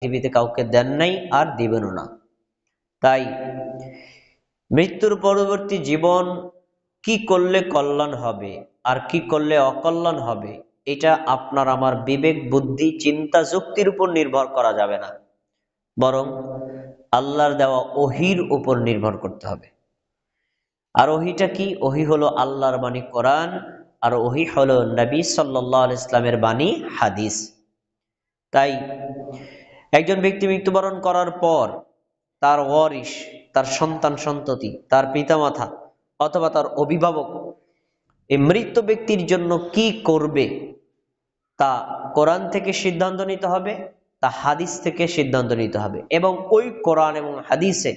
পৃথিবীতে কাউকে দেন নাই আর দিবেনও না। তাই মৃত্যুর পরবর্তী জীবন কি করলে কল্যাণ হবে আর কি করলে অকল্যাণ হবে, এটা আপনার আমার বিবেক, বুদ্ধি, চিন্তা, যুক্তির উপর নির্ভর করা যাবে না, বরং আল্লাহর দেওয়া ওহীর উপর নির্ভর করতে হবে। আর ওহীটা কি? ওহী হলো আল্লাহর বাণী কোরআন, আর ওহী হলো নবী সাল্লাল্লাহু আলাইহি ইসলামের বাণী হাদিস। তাই একজন ব্যক্তি মৃত্যুবরণ করার পর তার ওয়ারিশ, তার সন্তান সন্ততি, তার পিতামাতা অথবা তার অভিভাবক এই মৃত ব্যক্তির জন্য কি করবে তা কোরআন থেকে সিদ্ধান্ত নিতে হবে, তা হাদিস থেকে সিদ্ধান্ত নিতে হবে, এবং ওই কোরআন এবং হাদিসে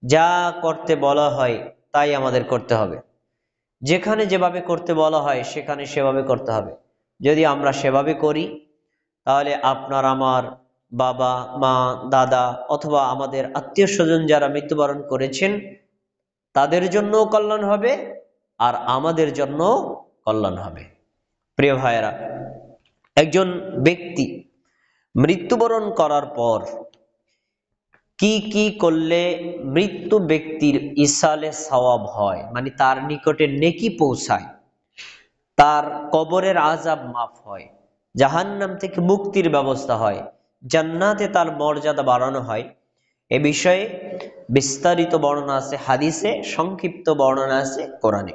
যা করতে বলা হয় তাই আমাদের করতে হবে। যেখানে যেভাবে করতে বলা হয় সেখানে সেভাবে করতে হবে। যদি আমরা সেভাবে করি তাহলে আপনার আমার বাবা মা দাদা অথবা আমাদের আত্মীয় স্বজন যারা মৃত্যুবরণ করেছেন তাদের জন্যও কল্যাণ হবে আর আমাদের জন্য কল্যাণ হবে। প্রিয় ভাইয়েরা, একজন ব্যক্তি মৃত্যুবরণ করার পর কি কি করলে মৃত্যু ব্যক্তির ইসালে সওয়াব হয়, মানে তার নিকটে নেকি পৌঁছায়, তার কবরের আযাব মাফ হয়, জাহান্নাম থেকে মুক্তির ব্যবস্থা হয়, জান্নাতে তার মর্যাদা বাড়ানো হয়, এ বিষয়ে বিস্তারিত বর্ণনা আছে হাদিসে, সংক্ষিপ্ত বর্ণনা আছে কোরআনে।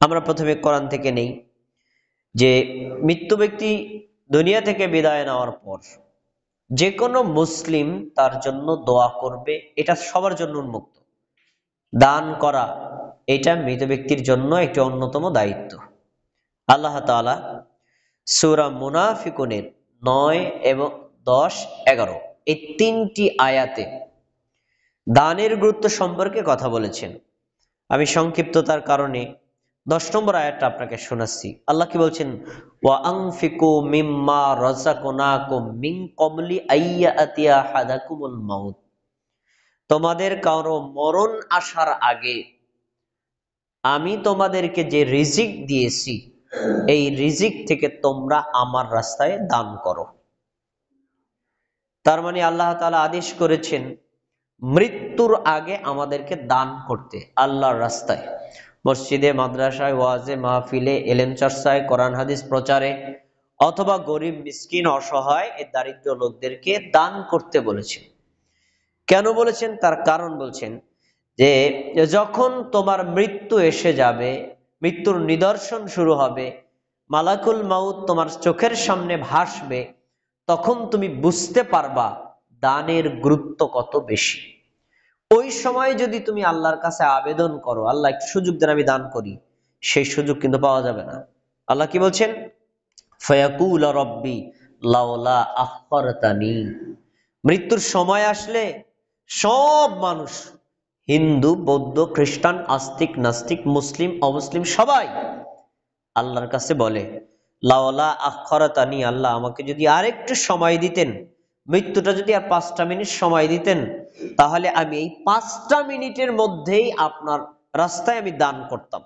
আমরা প্রথমে কোরআন থেকে নেই যে মৃত্যু ব্যক্তি দুনিয়া থেকে বিদায় নেওয়ার পর যে কোনো মুসলিম তার জন্য দোয়া করবে, এটা সবার জন্য উন্মুক্ত। দান করা এটা মৃত ব্যক্তির জন্য একটি অন্যতম দায়িত্ব। আল্লাহ তাআলা সূরা মুনাফিকুনের 9 এবং 10, 11 এই তিনটি আয়াতে দানের গুরুত্ব সম্পর্কে কথা বলেছেন। আমি সংক্ষিপ্ততার কারণে 10 নম্বর আয়াতটা আপনাকে শোনাচ্ছি। আল্লাহ কি বলছেন? ওয়া আনফিকু মিম্মা রাযাকনাকুম মিন ক্বাবলি আইয়াতিয়া হাদাকুমুল মাউত। তোমাদের কারো মরণ আসার আগে আমি তোমাদেরকে যে রিজিক দিয়েছি এই রিজিক থেকে তোমরা আমার রাস্তায় দান করো। তার মানে আল্লাহ তাআলা আদেশ করেছেন মৃত্যুর আগে আমাদেরকে দান করতে আল্লাহর রাস্তায়, মসজিদে, মাদ্রাসায়, ওয়াজে, মাহফিলে, ইলম চর্চায়, কোরআন হাদিস প্রচারে, অথবা গরিব, মিসকিন, অসহায় এই দারিদ্র লোকদেরকে দান করতে বলেছেন। কেন বলেছেন? তার কারণ বলছেন যে যখন তোমার মৃত্যু এসে যাবে, মৃত্যুর নিদর্শন শুরু হবে, মালাকুল মাউত তোমার চোখের সামনে ভাসবে, তখন তুমি বুঝতে পারবা দানের গুরুত্ব কত বেশি। ওই সময় যদি তুমি আল্লাহর কাছে আবেদন করো, আল্লাহ একটু সুযোগ দেন আমি দান করি, সেই সুযোগ কিন্তু পাওয়া যাবে না। আল্লাহ কি বলছেন? ফায়াকুল রব্বি লাউলা আখরতানি। মৃত্যুর সময় আসলে সব মানুষ, হিন্দু, বৌদ্ধ, খ্রিস্টান, আস্তিক, নাস্তিক, মুসলিম, অমুসলিম সবাই আল্লাহর কাছে বলে লাউলা আখরতানি, আল্লাহ আমাকে যদি আরেকটু সময় দিতেন, মৃত্যুটা যদি আর 5টা মিনিট সময় দিতেন, তাহলে আমি এই 5টা মিনিটের মধ্যেই আপনার রাস্তায় আমি দান করতাম।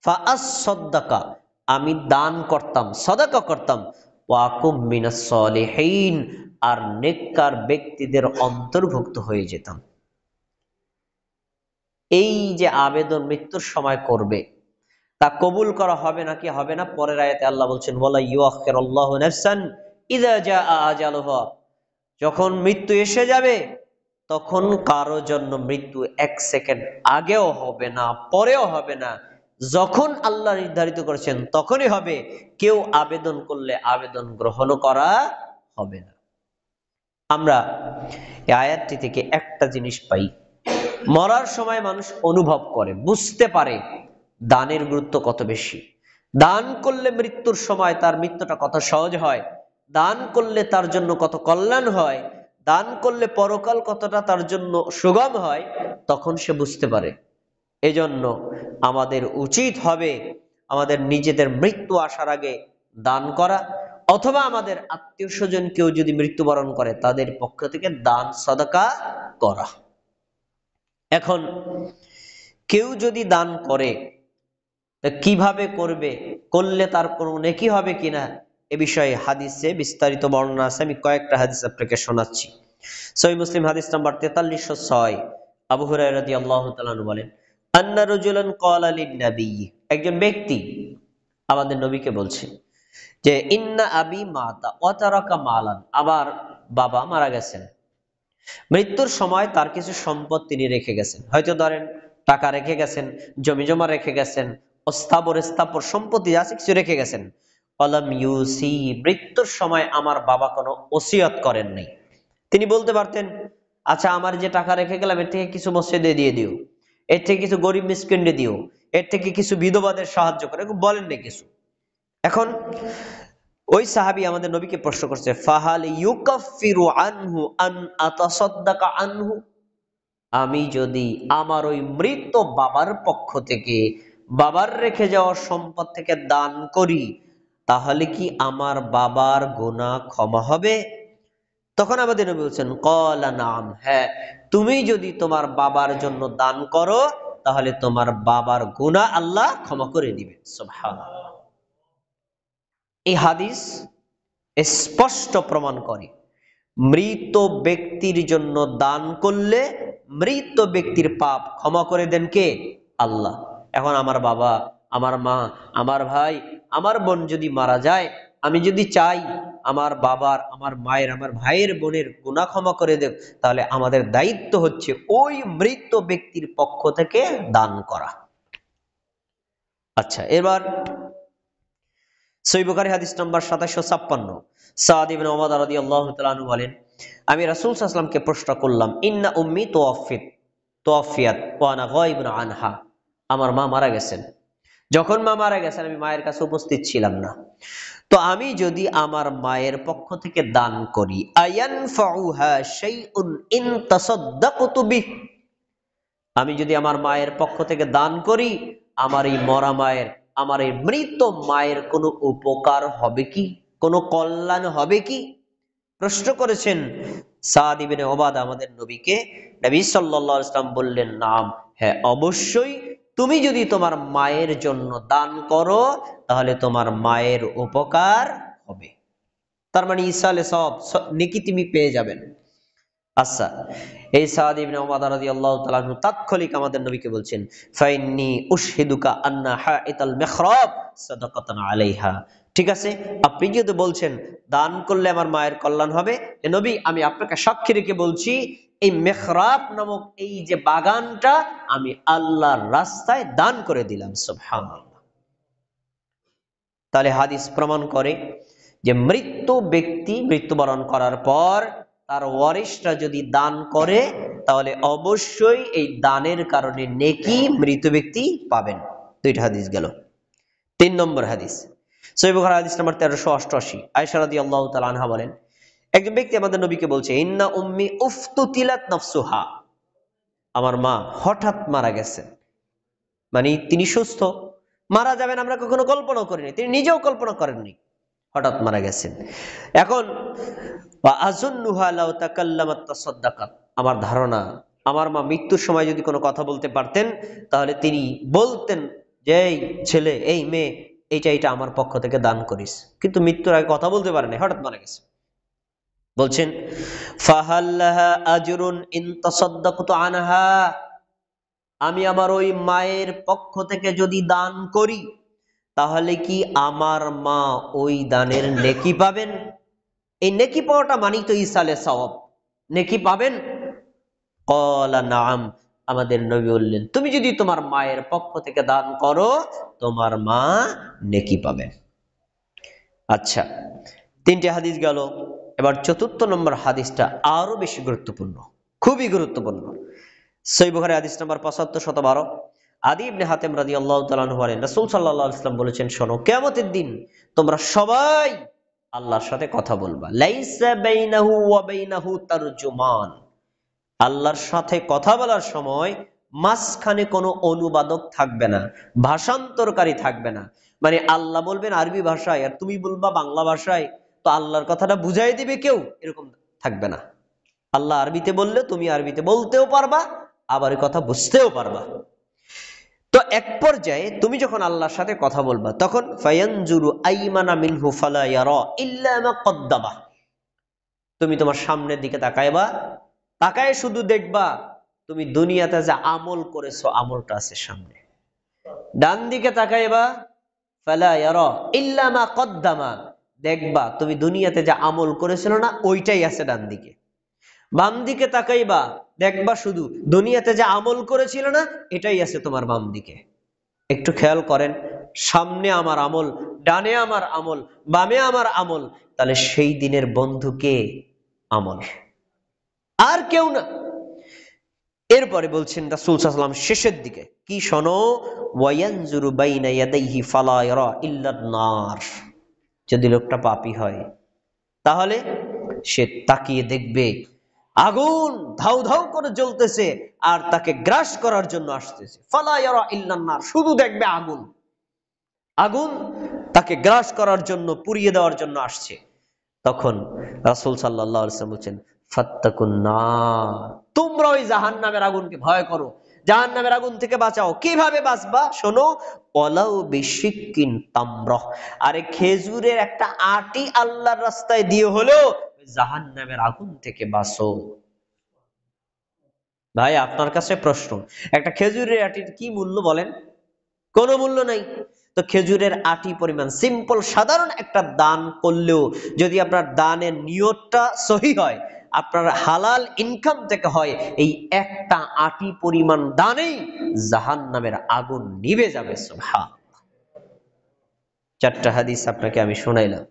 ফাআসসাদাকা, আমি দান করতাম, সাদাকা করতাম, ওয়াকুম মিনাস সলিহিন, আর নেককার ব্যক্তিদের অন্তর্ভুক্ত হয়ে যেতাম। এই যে আবেদন মৃত্যুর সময় করবে তা কবুল করা হবে নাকি হবে না, পরের আয়াতে আল্লাহ বলছেন ওয়ালা ইউআখিরুল্লাহু নাফসান ইযা জাআ আজালুহা। যখন মৃত্যু এসে যাবে তখন কারো জন্য মৃত্যু 1 সেকেন্ড আগেও হবে না, পরেও হবে না। যখন আল্লাহ নির্ধারিত করেছেন তখনই হবে। কেউ আবেদন করলে আবেদন গ্রহণ করা হবে না। আমরা এই আয়াতটি থেকে একটা জিনিস পাই, মরার সময় মানুষ অনুভব করে, বুঝতে পারে দানের গুরুত্ব কত বেশি। দান করলে মৃত্যুর সময় তার মৃত্যুটা কত সহজ হয়, দান করলে তার জন্য কত কল্যাণ হয়, দান করলে পরকাল কতটা তার জন্য সুগম হয়, তখন সে বুঝতে পারে। এজন্য আমাদের উচিত হবে আমাদের নিজেদের মৃত্যু আসার আগে দান করা, অথবা আমাদের আত্মীয় স্বজন কেউ যদি মৃত্যুবরণ করে তাদের পক্ষ থেকে দান সাদাকা করা। এখন কেউ যদি দান করে কিভাবে করবে, করলে তার কোনো নেকি হবে কিনা, এ বিষয়ে হাদিসে বিস্তারিত বর্ণনা আছে, আমি কয়েকটা হাদিস আপনাকে শোনাচ্ছি। সহিহ মুসলিম হাদিস নাম্বার 4306, আবু হুরায়রা রাদিয়াল্লাহু তাআলা আনহু বলেন, আন্না রাজুলান ক্বালা লিন-নবী, একজন ব্যক্তি আমাদের নবীকে বলছে যে ইন্না আবি মাতা ওয়া তারাকা মালান, আমার বাবা মারা গেছেন, মৃত্যুর সময় তার কিছু সম্পদ তিনি রেখে গেছেন, হয়তো ধরেন টাকা রেখে গেছেন, জমি জমা রেখে গেছেন, স্থাবর সম্পত্তি আছে কিছু রেখে গেছেন। অলাম ইউসি, মৃত্যুর সময় আমার বাবা কোনো ওসিয়ত করেন নাই। তিনি বলতে পারতেন, আচ্ছা আমার যে টাকা রেখে গেলাম এর থেকে কিছু মসজিদে দিয়ে দিও, এর থেকে কিছু গরিব মিসকিনকে দিও, এর থেকে কিছু বিধবাদের সাহায্য করে, বলেন না কিছু। এখন ওই সাহাবী আমাদের নবীকে প্রশ্ন করছে, ফাহাল ইউকাফিরু আনহু আন আতাসাদ্দাকা আনহু, আমি যদি আমার ওই মৃত বাবার পক্ষ থেকে বাবার রেখে যাওয়া সম্পদ থেকে দান করি, তাহলে কি আমার বাবার গুনাহ ক্ষমা হবে? তখন আমাদের নবী বলছেন, ক্বালা নাম, হ্যাঁ, তুমি যদি তোমার বাবার জন্য দান করো তাহলে তোমার বাবার গুনাহ আল্লাহ ক্ষমা করে দিবেন। সুবহানাল্লাহ। এই হাদিস স্পষ্ট প্রমাণ করে মৃত ব্যক্তির জন্য দান করলে মৃত ব্যক্তির পাপ ক্ষমা করে দেন কে? আল্লাহ। এখন আমার বাবা, আমার মা, আমার ভাই, আমার বোন যদি মারা যায়, আমি যদি চাই আমার বাবার, আমার মায়ের, আমার ভাইয়ের, বোনের গুনাহ ক্ষমা করে দেব, তাহলে আমাদের দায়িত্ব হচ্ছে ওই মৃত ব্যক্তির পক্ষ থেকে দান করা। আচ্ছা, এবার সহিহ বুখারী হাদিস নাম্বার 2756, সাদ ইবনে উমার রাদিয়াল্লাহু তাআলা আনহু বলেন, আমি রাসূল সাল্লাল্লাহু আলাইহি ওয়াসাল্লামকে প্রশ্ন করলাম, ইন্না উম্মি তুওয়াফিয়াত ওয়া আনা গায়িবুন আনহা, আমার মা মারা গেছেন। যখন মা মারা গেছেন আমি মায়ের কাছে উপস্থিত ছিলাম না, তো আমি যদি আমার মায়ের পক্ষ থেকে দান করি, আয়ানফাউহা শাইউন ইন তাসাদদাকতু বিহি, আমি যদি আমার মায়ের পক্ষ থেকে দান করি, আমার এই মরা মায়ের, আমার এই মৃত মায়ের কোনো উপকার হবে কি, কোনো কল্যাণ হবে কি? প্রশ্ন করেছেন সাদ ইবনে উবাদা আমাদের নবীকে। নবী সাল্লাল্লাহু আলাইহি ওয়াসাল্লাম বললেন, নাম, হ্যাঁ অবশ্যই, তুমি যদি তোমার মায়ের জন্য দান করো তাহলে তোমার মায়ের উপকার হবে। তার মানে ইসালে সব নেকি তুমি পেয়ে যাবেন। আচ্ছা, এই সাদ ইবনে উমার রাদিয়াল্লাহু তাআলা আনহু তাৎক্ষণিক আমাদের নবীকে বলছেন, ফাইন্নী উশহিদুকা আন্না হাইতাল মিহরাব সাদাকাতান আলাইহা, ঠিক আছে, আপনি যেহেতু বলছেন দান করলে আমার মায়ের কল্যাণ হবে, হে নবী আমি আপনাকে সাক্ষী রেখে বলছি, এই মিহরাব নামক এই যে বাগানটা আমি আল্লাহর রাস্তায় দান করে দিলাম। সুবহানাল্লাহ। তাহলে হাদিস প্রমাণ করে যে মৃত্যু ব্যক্তি মৃত্যুবরণ করার পর তার ওয়ারিশরা যদি দান করে তাহলে অবশ্যই এই দানের কারণে নেকি মৃত ব্যক্তি পাবেন। দুইটা হাদিস গেল। 3 নম্বর হাদিস, সহিহ বুখারী হাদিস নাম্বার 1388, আয়েশা রাদিয়াল্লাহু তাআলা আনহা বলেন, একজন ব্যক্তি আমাদের নবীকে বলছে, ইন্না উম্মি উফতুতিলাত নাফসুহা, আমার মা হঠাৎ মারা গেছেন, মানে তিনি সুস্থ, মারা যাবেন আমরা কখনো কল্পনা করিনি, তিনি নিজেও কল্পনা করেননি, হঠাৎ মারা গেছেন। এখন আমার ধারণা আমার মা মৃত্যুর সময় যদি কোনো কথা বলতে পারতেন তাহলে তিনি বলতেন যে এই ছেলে, এই মেয়ে, এইটা আমার পক্ষ থেকে দান করিস, কিন্তু মৃত্যুর আগে কথা বলতে পারেনি, হঠাৎ মারা গেছে। বলছেন, ফাহাল্লাহা আজরুন ইন তাসাদ্দাকতু আনহা, আমি আমার ওই মায়ের পক্ষ থেকে যদি দান করি তাহলে কি আমার মা ওই দানের নেকি পাবেন? এই নেকি পাওয়াটা মানেই তো ইসালে সওয়াব, নেকি পাবেন। ক্বালা নাম, আমাদের নবী বললেন, তুমি যদি তোমার মায়ের পক্ষ থেকে দান করো তোমার মা নেকি পাবেন। আচ্ছা, 3টে হাদিস গেল। এবার 4 নম্বর হাদিসটা আরো বেশি গুরুত্বপূর্ণ, খুবই গুরুত্বপূর্ণ। সহিহ বুখারী হাদিস নাম্বার 7512, আদি ইবনে হাতেম রাদিয়াল্লাহু তাআলা আনহু বলেন, রাসূল সাল্লাল্লাহু আলাইহি ওয়াসাল্লাম বলেছেন, শোনো, কিয়ামতের দিন তোমরা সবাই আল্লাহর সাথে কথা বলবা, লাইসা বাইনাহু ওয়া বাইনাহু তারজুমান, আল্লাহর সাথে কথা বলার সময় মাঝখানে কোনো অনুবাদক থাকবে না, ভাষান্তরকারী থাকবে না। মানে আল্লাহ বলবেন আরবি ভাষায় আর তুমি বলবা বাংলা ভাষায়, তো আল্লাহর কথাটা বুঝাই দিবে কেউ, এরকম থাকবে না। আল্লাহ আরবিতে বললে তুমি আরবিতে বলতেও পারবা, আবার এই কথা বুঝতেও পারবা। তো এক পর্যায়ে তুমি যখন আল্লাহর সাথে কথা বলবা তখন ফায়ানজুরু আইমানা মিনহু ফালা ইয়ারা ইল্লা মা কদ্দামা, তুমি তোমার সামনের দিকে তাকাইবা, তাকায় শুধু দেখবা তুমি দুনিয়াতে যা আমল করেছো আমলটা আছে সামনে। ডান দিকে তাকাইবা, ফালা ইয়ারা ইল্লা মা কদ্দামা, দেখবা তুমি দুনিয়াতে যা আমল করেছিল না ওইটাই আছে ডান দিকে। বাম দিকে তাকাইবা, দেখবা শুধু দুনিয়াতে যা আমল করেছিল না এটাই আছে তোমার বাম দিকে। একটু খেয়াল করেন, সামনে আমার আমল, ডানে আমার আমল, বামে আমার আমল, তাহলে সেই দিনের বন্ধুকে আমল, আর কেউ না। এরপরে বলছেন রাসূল সাল্লাল্লাহু আলাইহি ওয়াসাল্লাম শেষের দিকে কি শোনো, ওয়ায়ানজুরু বাইনা ইয়াদাইহি ফালা ইয়ারা ইল্লান নার, যদি লোকটা পাপী হয় তাহলে সে তাকিয়ে দেখবে আগুন ধাউ ধাউ করে জ্বলতেছে আর তাকে গ্রাস করার জন্য আসতেছে। ফালা ইয়ারা ইল্লান নার, শুধু দেখবে আগুন, আগুন তাকে গ্রাস করার জন্য, পুড়িয়ে দেওয়ার জন্য আসছে। তখন রাসূল সাল্লাল্লাহু আলাইহি ওয়াসাল্লাম বলেন ফাত্তাকুন নার, তোমরা ওই জাহান্নামের আগুনকে ভয় করো, জাহান্নামের আগুন থেকে বাঁচাও। কিভাবে বাঁচবা শোনো, ওয়ালাউ বিশিক্কিন তামরাহ, আরে খেজুরের একটা আটি আল্লাহর রাস্তায় দিয়ে হলেও জাহান্নামের আগুন থেকে বাঁচো। ভাই আপনার কাছে প্রশ্ন, একটা খেজুরের আটির কি মূল্য বলেন? কোনো মূল্য নাই। তো খেজুরের আটি পরিমাণ সিম্পল সাধারণ একটা দান করলেও যদি আপনার দানের নিয়তটা সহি হয়, আপনার হালাল ইনকাম থেকে হয়, এই একটা আটি পরিমাণ দানেই জাহান্নামের আগুন নিভে যাবে। সুবহানাল্লাহ। চারটা হাদিস আপনাকে আমি শোনাইলাম,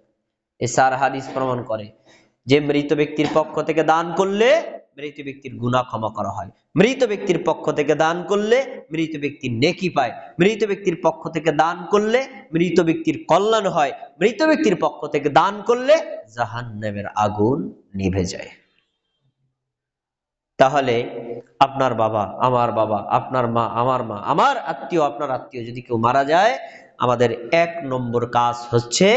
এই চার হাদিস প্রমাণ করে যে মৃত ব্যক্তির পক্ষ থেকে দান করলে মৃত ব্যক্তির গুনাহ ক্ষমা করা হয়, মৃত ব্যক্তির পক্ষ থেকে দান করলে মৃত ব্যক্তির নেকি পায়, মৃত ব্যক্তির পক্ষ থেকে দান করলে মৃত ব্যক্তির কল্যাণ হয়, মৃত ব্যক্তির পক্ষ থেকে দান করলে জাহান্নামের আগুন নিভে যায়। তাহলে আপনার বাবা, আপনার মা, আমার মা, আমার আত্মীয়, আপনার আত্মীয় যদি কেউ মারা যায়, আমাদের 1 নম্বর কাজ হচ্ছে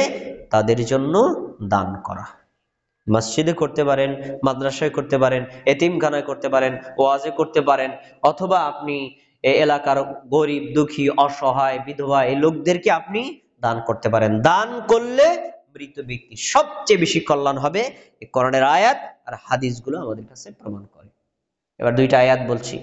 তাদের জন্য দান করা। মসজিদে করতে পারেন, মাদ্রাসায় করতে পারেন, এতিমখানায় করতে পারেন, ওয়াজে করতে পারেন, অথবা আপনি এলাকার গরিব দুঃখী অসহায় বিধবা এই লোকদেরকে আপনি দান করতে পারেন। দান করলে মৃত ব্যক্তির সবচেয়ে বেশি কল্যাণ হবে। এই কোরআনের আয়াত আর হাদিসগুলো আমাদের কাছে প্রমাণ করে। এবার দুইটা আয়াত বলছি।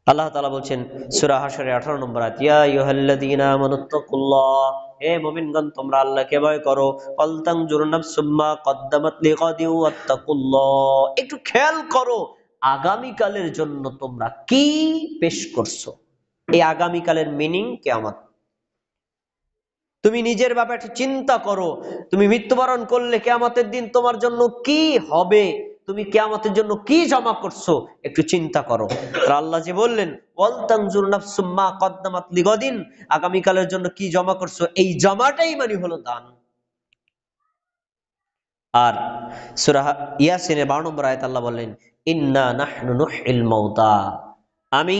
আল্লাহ তাআলা বলছেন সূরা হাশরের 18 নম্বর আয়াত, ইয়া আইয়ুহাল্লাযীনা আমানুত্তাকুল্লাহ, হে মুমিনগণ তোমরা আল্লাহকে ভয় করো, ওয়ালতানজুর নাফসুম মা কদ্দামাত লিগাদিন ওয়াত্তাকুল্লাহ, একটু খেয়াল করো আগামীকালের জন্য তোমরা কি পেশ করছো। এই আগামীকালের মিনিং কিয়ামত। তুমি নিজের ব্যাপারে চিন্তা করো, তুমি মৃত্যুবরণ করলে কিয়ামতের দিন তোমার জন্য কি হবে, তুমি কিয়ামতের জন্য কি জমা করছো একটু চিন্তা করো। আল্লাহ যে বললেন ওয়ালতানজুর নাফসুম মা কদ্দামাত লিগাদিন, আগামীকালের জন্য কি জমা করছো, এই জমাটাই মানে হলো দান। আর সূরা ইয়াসিনের 12 নম্বর আয়াতে আল্লাহ বললেন ইন্না নাহনু নুহইল মাউতা, আমি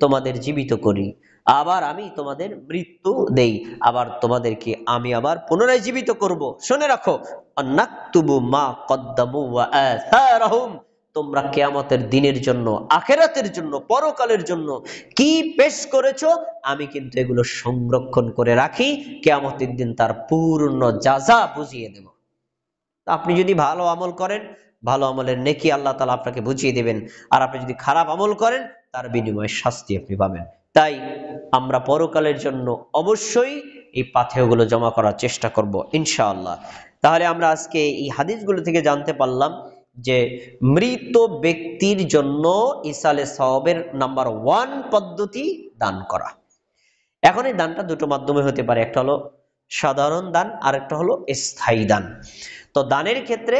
তোমাদের জীবিত করি, আবার আমি তোমাদের মৃত্যু দেই, আবার তোমাদেরকে আমি আবার পুনরায় জীবিত করব। শুনে রাখো, নাকতুবু মা কদ্দামু ওয়া আসারহুম, তোমরা কিয়ামতের দিনের জন্য, আখিরাতের জন্য, পরকালের জন্য কি পেশ করেছো আমি কিন্তু এগুলো সংরক্ষণ করে রাখি, কিয়ামতের দিন তার পূর্ণ যাজা বুঝিয়ে দেব। আপনি যদি ভালো আমল করেন, ভালো আমলের নেকি আল্লাহ তাআলা আপনাকে বুঝিয়ে দেবেন, আর আপনি যদি খারাপ আমল করেন তার বিনিময়ে শাস্তি আপনি পাবেন। তাই আমরা পরকালের জন্য অবশ্যই এই পাথেয়গুলো জমা করার চেষ্টা করব ইনশাআল্লাহ। তাহলে আমরা আজকে এই হাদিসগুলো থেকে জানতে পারলাম যে মৃত ব্যক্তির জন্য ইসালে সওয়াবের নাম্বার 1 পদ্ধতি দান করা। এখন এই দানটা দুটো মাধ্যমে হতে পারে, একটা হলো সাধারণ দান আর একটা হলো স্থায়ী দান। তো দানের ক্ষেত্রে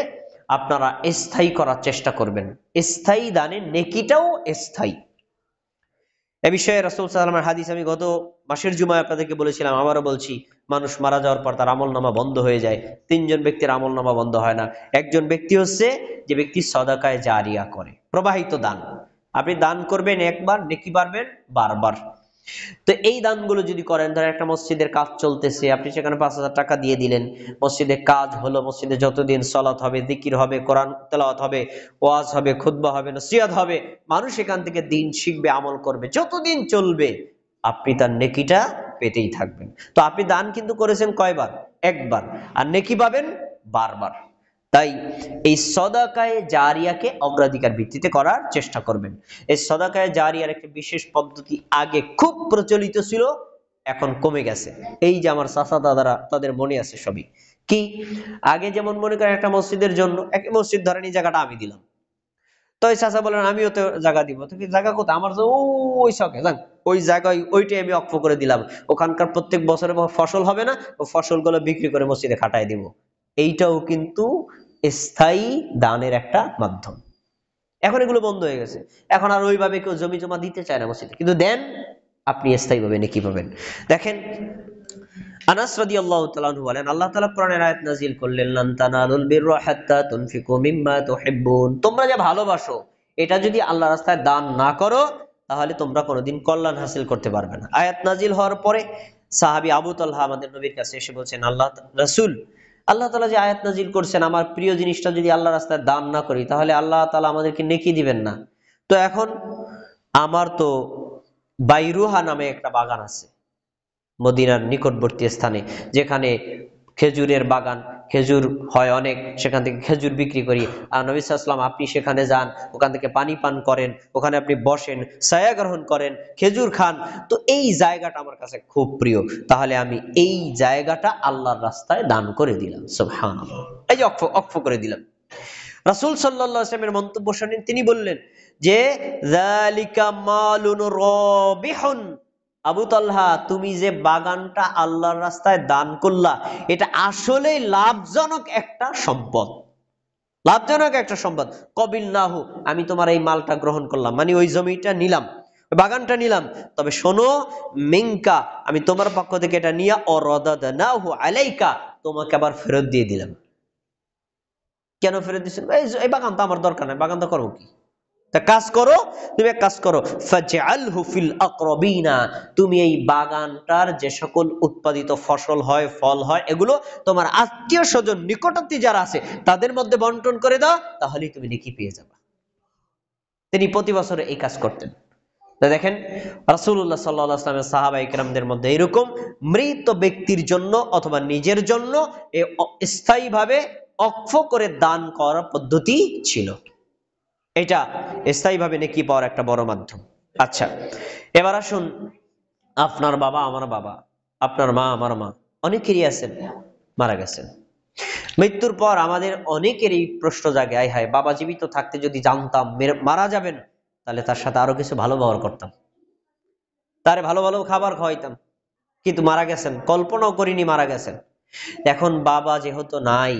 আপনারা স্থায়ী করার চেষ্টা করবেন, স্থায়ী দানের নেকিটাও স্থায়ী। এ বিষয়ে রাসূল সাল্লাল্লাহু আলাইহি ওয়াসাল্লামের হাদিস আমি গত মাসের জুমায় আপনাদেরকে বলেছিলাম, আবারও বলছি, মানুষ মারা যাওয়ার পর তার আমলনামা বন্ধ হয়ে যায়। 3 জন ব্যক্তির আমলনামা বন্ধ হয় না। একজন ব্যক্তি হচ্ছে যে ব্যক্তি সাদাকায়ে জারিয়া করে, প্রবাহিত দান। আপনি দান করবেন একবার, নেকি পাবেন বারবার। তো এই দানগুলো যদি করেন, ধরেন একটা মসজিদের কাজ চলতেছে, আপনি সেখানে 5,000 টাকা দিয়ে দিলেন, মসজিদে কাজ হলো, মসজিদে যতদিন সালাত হবে, জিকির হবে, কোরআন তেলাওয়াত হবে, ওয়াজ হবে, খুতবা হবে, নসিহত হবে, মানুষ এখান থেকে দিন শিখবে, আমল করবে, যতদিন চলবে আপনি তার নেকিটা পেতেই থাকবেন। তো আপনি দান কিন্তু করেছেন কয়বার? একবার। আর নেকি পাবেন বারবার। তাই এই সদাকায়ে জারিয়াকে অগ্রাধিকার ভিত্তিতে করার চেষ্টা করবেন। এই সদাকায়ে জারিয়ার একটা বিশেষ পদ্ধতি আগে খুব প্রচলিত ছিল, এখন কমে গেছে। এই যে আমার চাচা দাদারা, তাদের মনে আছে সবই। কি? আগে যেমন মনে করেন একটা মসজিদের জন্য, এক মসজিদ ধরেন এই জায়গাটা আমি দিলাম, তো ওই চাচা বলেন আমিও তো জায়গা দিব। তো জায়গা কোথায়? আমার ওই শখে যান, ওই জায়গায় ওইটাই আমি অক্ষ করে দিলাম, ওখানকার প্রত্যেক বছরে ফসল হবে না, ও ফসলগুলো বিক্রি করে মসজিদে খাটায় দিব। এইটাও কিন্তু স্থায়ী দানের একটা মাধ্যম। এখন এগুলো বন্ধ হয়ে গেছে। এখন আর ওইভাবে কেউ জমি জমা দিতে চায় না মসজিদে, কিন্তু দেন আপনি স্থায়ী পাবেন, কি পাবেন। দেখেন আনাস রাদিয়াল্লাহু তাআলা আনহু বলেন, আল্লাহ তাআলা কোরআনের আয়াত নাযিল করলেন, লান তানালুল বিররা হাত্তা তুনফিকু মিম্মা তুহিব্বুন। তোমরা যে ভালোবাসো এটা যদি আল্লাহর রাস্তায় দান না করো, তাহলে তোমরা কোনোদিন কল্যাণ হাসিল করতে পারবে না। আয়াত নাযিল হওয়ার পরে সাহাবী আবু তালহা আমাদের নবীর কাছে এসে বলছেন, আল্লাহ রাসূল, আল্লাহ তাআলা যে আয়াত নাযিল করছেন, আমার প্রিয় জিনিসটা যদি আল্লাহর রাস্তায় দান না করি, তাহলে আল্লাহ তাআলা আমাদেরকে নেকি দিবেন না। তো এখন আমার তো বাইরুহা নামে একটা বাগান আছে মদিনার নিকটবর্তী স্থানে, যেখানে খেজুরের বাগান, খেজুর হয় অনেক, সেখান থেকে খেজুর বিক্রি করি। আর নবী সাল্লাল্লাহু আলাইহি ওয়াসাল্লাম আপনি সেখানে যান, ওখান থেকে পানি পান করেন, ওখানে আপনি বসেন, ছায়া গ্রহণ করেন, খেজুর খান। তো এই জায়গাটা আমার কাছে খুব প্রিয়, তাহলে আমি এই জায়গাটা আল্লাহর রাস্তায় দান করে দিলাম। সুবহানাল্লাহ, এই যে অক্ষ করে দিলাম। রাসূল সাল্লাল্লাহু আলাইহি ওয়াসাল্লামের মন্তব্য শুনেন, তিনি বললেন যে যালিকা মালুন রাবিহুন, আবু তালহা, তুমি যে বাগানটা আল্লাহর রাস্তায় দান করলা, এটা আসলেই লাভজনক একটা সম্পদ, লাভজনক একটা সম্পদ। কবিলনাহু, আমি তোমার এই মালটা গ্রহণ করলাম, মানে ওই জমিটা নিলাম, বাগানটা নিলাম। তবে শোনো, মিনকা, আমি তোমার পক্ষ থেকে এটা নিয়া অরাদাদনাহু আলাইকা, তোমাকে আবার ফেরত দিয়ে দিলাম। কেন ফেরত দিচ্ছেন? এই বাগান তো আমার দরকার নাই, বাগানটা করবো কি? তা কাজ করো, তুমি এক কাজ করো, ফাজআলহু ফিল আকরাবিনা, তুমি এই বাগানটার যে সকল উৎপাদিত ফসল হয়, ফল হয়, এগুলো তোমার আত্মীয় স্বজন, নিকটাত্মীয় যারা আছে তাদের মধ্যে বন্টন করে দাও, তাহলেই তুমি নেকি পেয়ে যাবে। তিনি প্রতি বছর এই কাজ করতেন। তা দেখেন রাসূলুল্লাহ সাল্লাল্লাহু আলাইহি ওয়াসাল্লামের সাহাবায়ে কেরামদের মধ্যে এরকম মৃত ব্যক্তির জন্য অথবা নিজের জন্য স্থায়ীভাবে অক্ষ করে দান করার পদ্ধতি ছিল। এটা স্থায়ীভাবে নেকি পাওয়ার একটা বড় মাধ্যম। আচ্ছা, এবার আসুন, আপনার বাবা আমার বাবা, আপনার মা আমার মা, অনেকেরই আছেন মারা গেছেন। মৃত্যুর পর আমাদের অনেকেরই প্রশ্ন জাগে, আয় হায়, বাবা জীবিত থাকতে যদি জানতাম মারা যাবেন, তাহলে তার সাথে আরো কিছু ভালো ব্যবহার করতাম, তারে ভালো ভালো খাবার খাওয়াইতাম। কিন্তু মারা গেছেন, কল্পনাও করিনি মারা গেছেন। এখন বাবা যেহেতু নাই,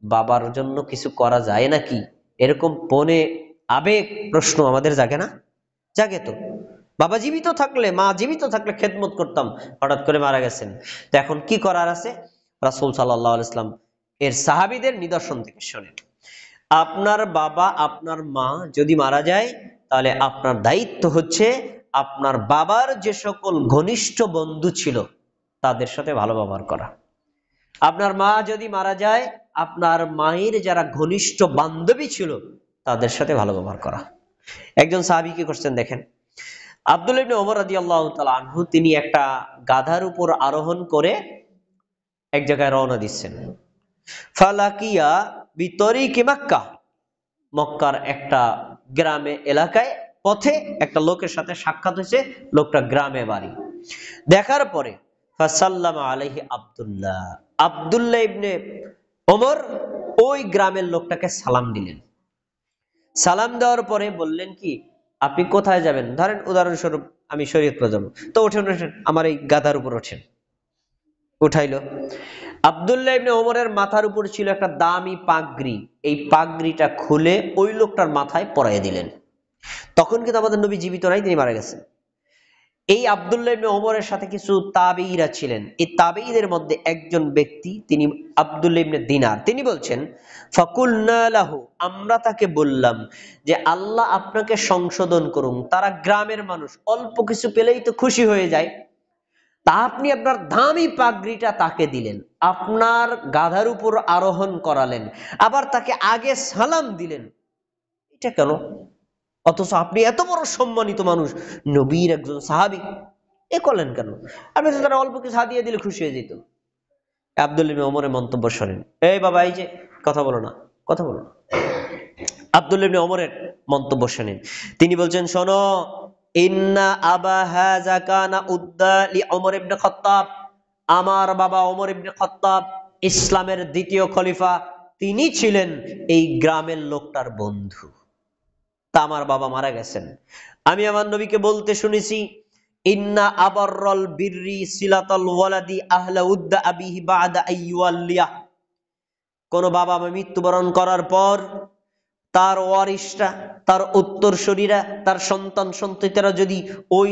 বাবার জন্য কিছু করা যায় নাকি, এরকম পনে আবেগ প্রশ্ন আমাদের জাগে না? জাগে তো। বাবা জীবিত থাকলে, মা জীবিত থাকলে খেদমত করতাম, হঠাৎ করে মারা গেছেন, তো এখন কি করার আছে? রাসূল সাল্লাল্লাহু আলাইহি ওয়াসাল্লাম এর সাহাবীদের নিদর্শন থেকে শোনেন। আপনার বাবা আপনার মা যদি মারা যায়, তাহলে আপনার দায়িত্ব হচ্ছে আপনার বাবার যে সকল ঘনিষ্ঠ বন্ধু ছিল তাদের সাথে ভালো ব্যবহার করা। আপনার মা যদি মারা যায়, আপনার মায়ের যারা ঘনিষ্ঠ বান্ধবী ছিল তাদের সাথে ভালো ব্যবহার করা। একজন সাহাবী কি করছেন দেখেন, আব্দুল্লাহ ইবনে ওমর রাদিয়াল্লাহু তাআলা আনহু, তিনি একটা গাধার উপর আরোহণ করে এক জায়গায় রওনা দিচ্ছেন। ফালাকিয়া বিতরিকি মক্কা, মক্কার একটা গ্রামে এলাকায় পথে একটা লোকের সাথে সাক্ষাৎ হয়েছে, লোকটা গ্রামে বাড়ি। দেখার পরে ফাসাল্লামা আলাইহি আব্দুল্লাহ, আব্দুল্লাহ ইবনে ওমর ওই গ্রামের লোকটাকে সালাম দিলেন। সালাম দেওয়ার পরে বললেন কি, আপনি কোথায় যাবেন? ধরেন উদাহরণস্বরূপ আমি শরীয়তপুর যাব, তো ওঠেন ওঠেন, আমার এই গাধার উপর ওঠেন। উঠাইলো। আব্দুল্লাহ ইবনে ওমরের মাথার উপর ছিল একটা দামি পাগড়ি, এই পাগড়িটা খুলে ওই লোকটার মাথায় পরাইয়া দিলেন। তখন কিন্তু আমাদের নবী জীবিত নাই, তিনি মারা গেছেন। এই আব্দুল্লাহ ইবনে ওমরের সাথে কিছু তাবেঈরা ছিলেন। এই তাবেঈদের মধ্যে একজন ব্যক্তি, তিনি আব্দুল্লাহ ইবনে দিনার, তিনি বলছেন, ফাকুলনা লাহু, আমরা তাকে বললাম যে আল্লাহ আপনাকে সংশোধন করুন। তারা গ্রামের মানুষ, অল্প কিছু পেলেই তো খুশি হয়ে যায়, তা আপনি আপনার দামি পাগড়িটা তাকে দিলেন, আপনার গাধার উপর আরোহণ করালেন, আবার তাকে আগে সালাম দিলেন, এটা কেন? অথচ আপনি এত বড় সম্মানিত মানুষ, নবীর একজন সাহাবী, এ করলেন কেন? আপনি তো তারা অল্প কিছু হাদিয়া দিলে খুশি হয়ে যেত। আব্দুল্লাহ ইবনে ওমরের মন্তব্য শোনেন। এই বাবা, এই যে কথা বলো না, কথা বলো না। আব্দুল্লাহ ইবনে ওমরের মন্তব্য শোনেন। তিনি বলছেন, শোনো, ইন্না আবা হাযা কানা উদ্দা লি ওমর ইবনে খাত্তাব। আমার বাবা ওমর ইবনে খাত্তাব ইসলামের দ্বিতীয় খলিফা, তিনি ছিলেন এই গ্রামের লোকটার বন্ধু। তা আমার বাবা মারা গেছেন, আমি আমার নবীকে বলতে শুনেছি, ইন্না আবাররাল বিররি সিলাতাল ওয়ালাদি আহলা উদ্দা আবিহি বাদা আইয়ুয়াল্লিয়া। কোন বাবা মা মৃত্যুবরণ করার পর তার ওয়ারিশরা, তার উত্তরসূরিরা, তার সন্তান সন্ততিরা যদি ওই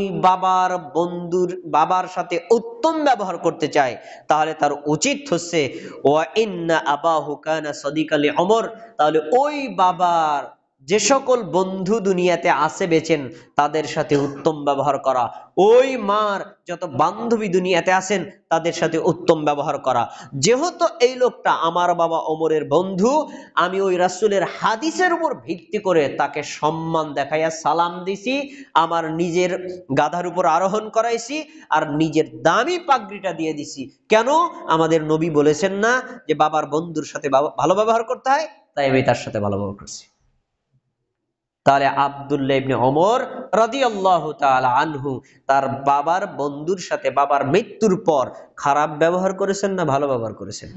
বাবার সাথে উত্তম ব্যবহার করতে চায়, তাহলে তার উচিত হচ্ছে ওয়া ইন্না আবাহু কানা সাদিকা লি ওমর, তাহলে ওই বাবার যে সকল বন্ধু দুনিয়াতে আছে বেচেন তাদের সাথে উত্তম ব্যবহার করা, ওই মার যত বান্ধবী দুনিয়াতে আছেন তাদের সাথে উত্তম ব্যবহার করা। যেহেতু এই লোকটা আমার বাবা ওমরের বন্ধু, আমি ওই রাসূলের হাদিসের উপর ভিত্তি করে তাকে সম্মান দেখাইয়া সালাম দিছি, আমার নিজের গাধার উপর আরোহণ করাইছি, আর নিজের দামি পাগড়িটা দিয়ে দিছি। কেন? আমাদের নবী বলেছেন না যে বাবার বন্ধুর সাথে ভালো ব্যবহার করতে হয়? তাই আমি তার সাথে ভালো ব্যবহার করছি। তাহলে আব্দুল্লাহ ইবনে ওমর রাদিয়াল্লাহু তাআলা আনহু তার বাবার বন্ধুর সাথে বাবার মৃত্যুর পর খারাপ ব্যবহার করেছেন না ভালো ব্যবহার করেছেন?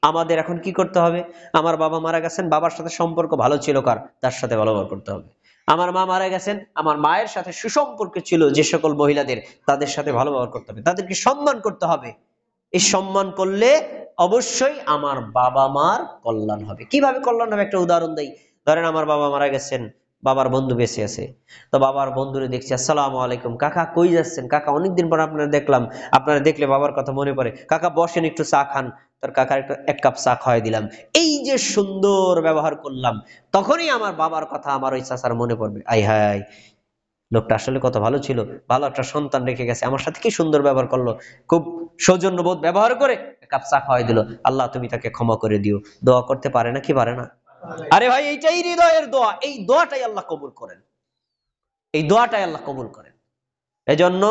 আমাদের এখন কি করতে হবে? আমার বাবা মারা গেছেন, বাবার সাথে সম্পর্ক ভালো ছিল কার? তার সাথে ভালো ব্যবহার করতে হবে। আমার মা মারা গেছেন, আমার মায়ের সাথে সুসম্পর্ক ছিল যে সকল মহিলাদের, তাদের সাথে ভালো ব্যবহার করতে হবে, তাদেরকে সম্মান করতে হবে। এই সম্মান করলে অবশ্যই আমার বাবা মার কল্যাণ হবে। কিভাবে কল্যাণ হবে? একটা উদাহরণ দেই। ধরেন আমার বাবা মারা গেছেন, বাবার বন্ধু বেঁচে আছে, তো বাবার বন্ধুরে দেখছি, আসসালামু আলাইকুম কাকা, কই যাচ্ছেন কাকা, অনেকদিন পর আপনারা দেখলাম, আপনারা দেখলে বাবার কথা মনে পড়ে, কাকা বসেন একটু চা খান। তোর কাকার একটু এক কাপ চা খাওয়াই দিলাম। এই যে সুন্দর ব্যবহার করলাম, তখনই আমার বাবার কথা আমার ওই চাচার মনে পড়বে, আই হাই, লোকটা আসলে কত ভালো ছিল, ভালো একটা সন্তান রেখে গেছে, আমার সাথে কি সুন্দর ব্যবহার করলো, খুব সৌজন্যবোধ ব্যবহার করে এক কাপ চা খাওয়াই দিল, আল্লাহ তুমি তাকে ক্ষমা করে দিও। দোয়া করতে পারে না কি পারে না? আরে ভাই, এইটাই হৃদয়ের দোয়া, এই দোয়াটাই আল্লাহ কবুল করেন, এই দোয়াটাই আল্লাহ কবুল করেন। এজন্য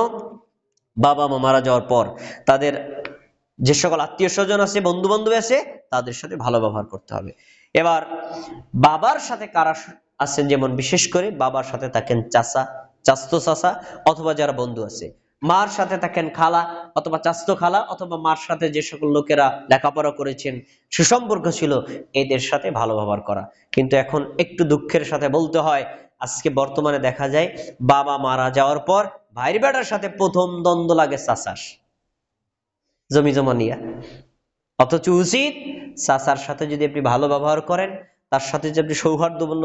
বাবা মা মারা যাওয়ার পর তাদের যে সকল আত্মীয় স্বজন আছে, বন্ধু বান্ধব আছে, তাদের সাথে ভালো ব্যবহার করতে হবে। এবার বাবার সাথে কারা আছেন, যেমন বিশেষ করে বাবার সাথে থাকেন চাচা, চাচতো চাচা, অথবা যারা বন্ধু আছে। মার সাথে থাকেন খালা অথবা চাচতো খালা, অথবা মার সাথে যে সকল লোকেরা লেখাপড়া করেছেন, সুসম্পর্ক ছিল, এদের সাথে ভালো ব্যবহার করা। কিন্তু এখন একটু দুঃখের সাথে বলতে হয়, আজকে বর্তমানে দেখা যায় বাবা মারা যাওয়ার পর ভাইয়ের বেটার সাথে প্রথম দ্বন্দ্ব লাগে চাচার, জমি জমা নিয়ে। অথচ উচিত চাচার সাথে যদি আপনি ভালো ব্যবহার করেন, তার সাথে যদি আপনি সৌহার্দ্যপূর্ণ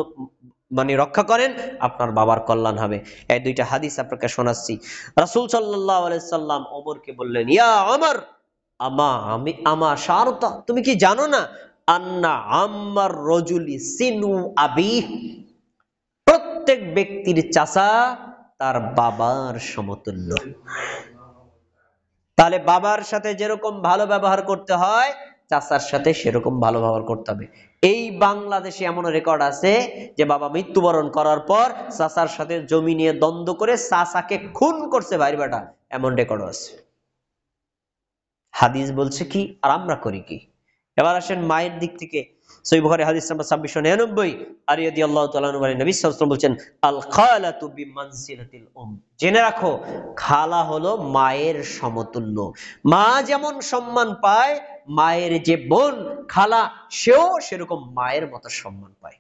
রক্ষা করেন, আপনার বাবার কল্যাণ হবে। এই দুইটা হাদিস আপনাকে শোনাচ্ছি। রাসূল সাল্লাল্লাহু আলাইহি সাল্লাম ওমরকে বললেন, ইয়া ওমর, আমা শারতা, তুমি কি জানো না, আন্না আম্মার রাজুলি সিনু আবি, প্রত্যেক ব্যক্তির চাচা তার বাবার সমতুল্য। তাহলে বাবার সাথে যেরকম ভালো ব্যবহার করতে হয়, চাচার সাথে সেরকম ভালো ব্যবহার করতে হবে। এই বাংলাদেশে এমন রেকর্ড আছে যে বাবা মৃত্যুবরণ করার পর চাচার সাথে জমি নিয়ে দ্বন্দ্ব করে চাচাকে খুন করছে ভাইয়ের বেটা, এমন রেকর্ড আছে। হাদিস বলছে কি, আর আমরা করি কি? এবার আসেন মায়ের দিক থেকে। সহিহ বুখারী হাদিস নাম্বার 2699, আলী রাদিয়াল্লাহু তাআলা আনহু বলেন, নবী সাল্লাল্লাহু আলাইহি ওয়াসাল্লাম বলেন, আল খালাতু বিমানসিলাতিল জেনে রাখো, খালা হলো মায়ের সমতুল্য। মা যেমন সম্মান পায়, মায়ের যে বোন খালা, সেও সেরকম মায়ের মতো সম্মান পায়।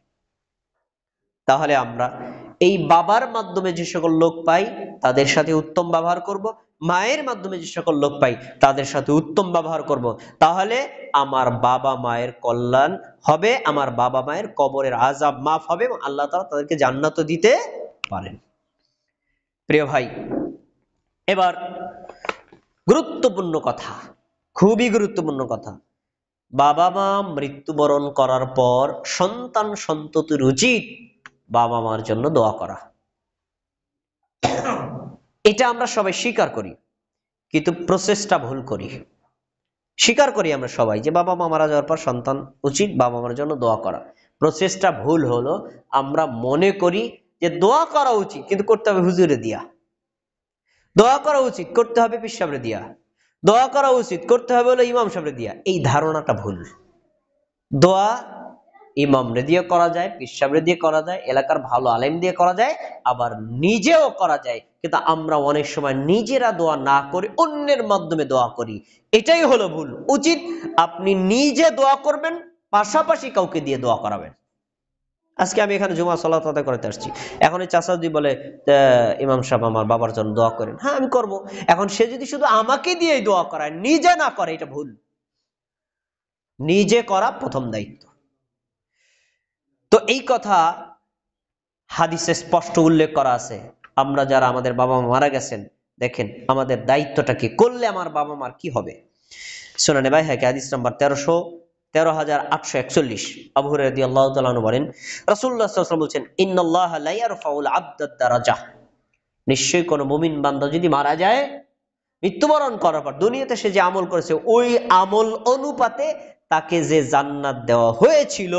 তাহলে আমরা এই বাবার মাধ্যমে যে সকল লোক পাই তাদের সাথে উত্তম ব্যবহার করব, মায়ের মাধ্যমে যে সকল লোক পাই তাদের সাথে উত্তম ব্যবহার করব। তাহলে আমার বাবা মায়ের কল্যাণ হবে, আমার বাবা মায়ের কবরের আযাব মাফ হবে এবং আল্লাহ তাআলা তাদেরকে জান্নাত দিতে পারেন। প্রিয় ভাই, এবার গুরুত্বপূর্ণ কথা, খুবই গুরুত্বপূর্ণ কথা, বাবা মা মৃত্যুবরণ করার পর সন্তান সন্ততির উচিত বাবা মার জন্য দোয়া করা। এটা আমরা সবাই স্বীকার করি, কিন্তু প্রসেসটা ভুল করি। স্বীকার করি আমরা সবাই যে বাবা মা মারা যাওয়ার পর সন্তান উচিত বাবা মার জন্য দোয়া করা। প্রসেসটা ভুল হলো, আমরা মনে করি যে দোয়া করা উচিত, কিন্তু করতে হবে হুজুরে দিয়া। দোয়া করা উচিত, করতে হবে পীর সাহেবরে দিয়া, দোয়া করা উচিত, করতে হবে হলো ইমাম সাহেবরে দিয়া, এই ধারণাটা ভুল। দোয়া ইমামরে দিয়ে করা যায়, পীর সাহেবরে দিয়ে করা যায়, এলাকার ভালো আলেম দিয়ে করা যায়, আবার নিজেও করা যায়। কিন্তু আমরা অনেক সময় নিজেরা দোয়া না করে অন্যের মাধ্যমে দোয়া করি, এটাই হলো ভুল। উচিত আপনি নিজে দোয়া করবেন, পাশাপাশি কাউকে দিয়ে দোয়া করাবেন। আজকে আমি এখানে জুমা সালাত আদায় করতে আসছি, এখন এই চাচা যদি বলে ইমাম সাহেব আমার বাবার জন্য দোয়া করেন, হ্যাঁ আমি করব। এখন সে যদি শুধু আমাকে দিয়েই দোয়া করায়, নিজে না করে, এটা ভুল। নিজে করা প্রথম দায়িত্ব। তো এই কথা হাদিসে স্পষ্ট উল্লেখ করা আছে। আমরা যারা আমাদের বাবা মা মারা গেছেন, দেখেন আমাদের দায়িত্বটা কি, করলে আমার বাবা মার কি হবে। সুনানে বাইহাকি হাদিস নাম্বার 13,841, আবু হুরায়রা রাদিয়াল্লাহু তাআলা আনহু বলেন, রাসূলুল্লাহ সাল্লাল্লাহু আলাইহি ওয়াসাল্লাম বলেছেন, ইন্নাল্লাহা লা ইয়ারফাউল আবদাদ দারাজাহ, নিশ্চয়ই কোন মুমিন বান্দা যদি মারা যায়, মৃত্যুবরণ করার পর দুনিয়াতে সে যে আমল করেছে ওই আমল অনুপাতে তাকে যে জান্নাত দেওয়া হয়েছিল,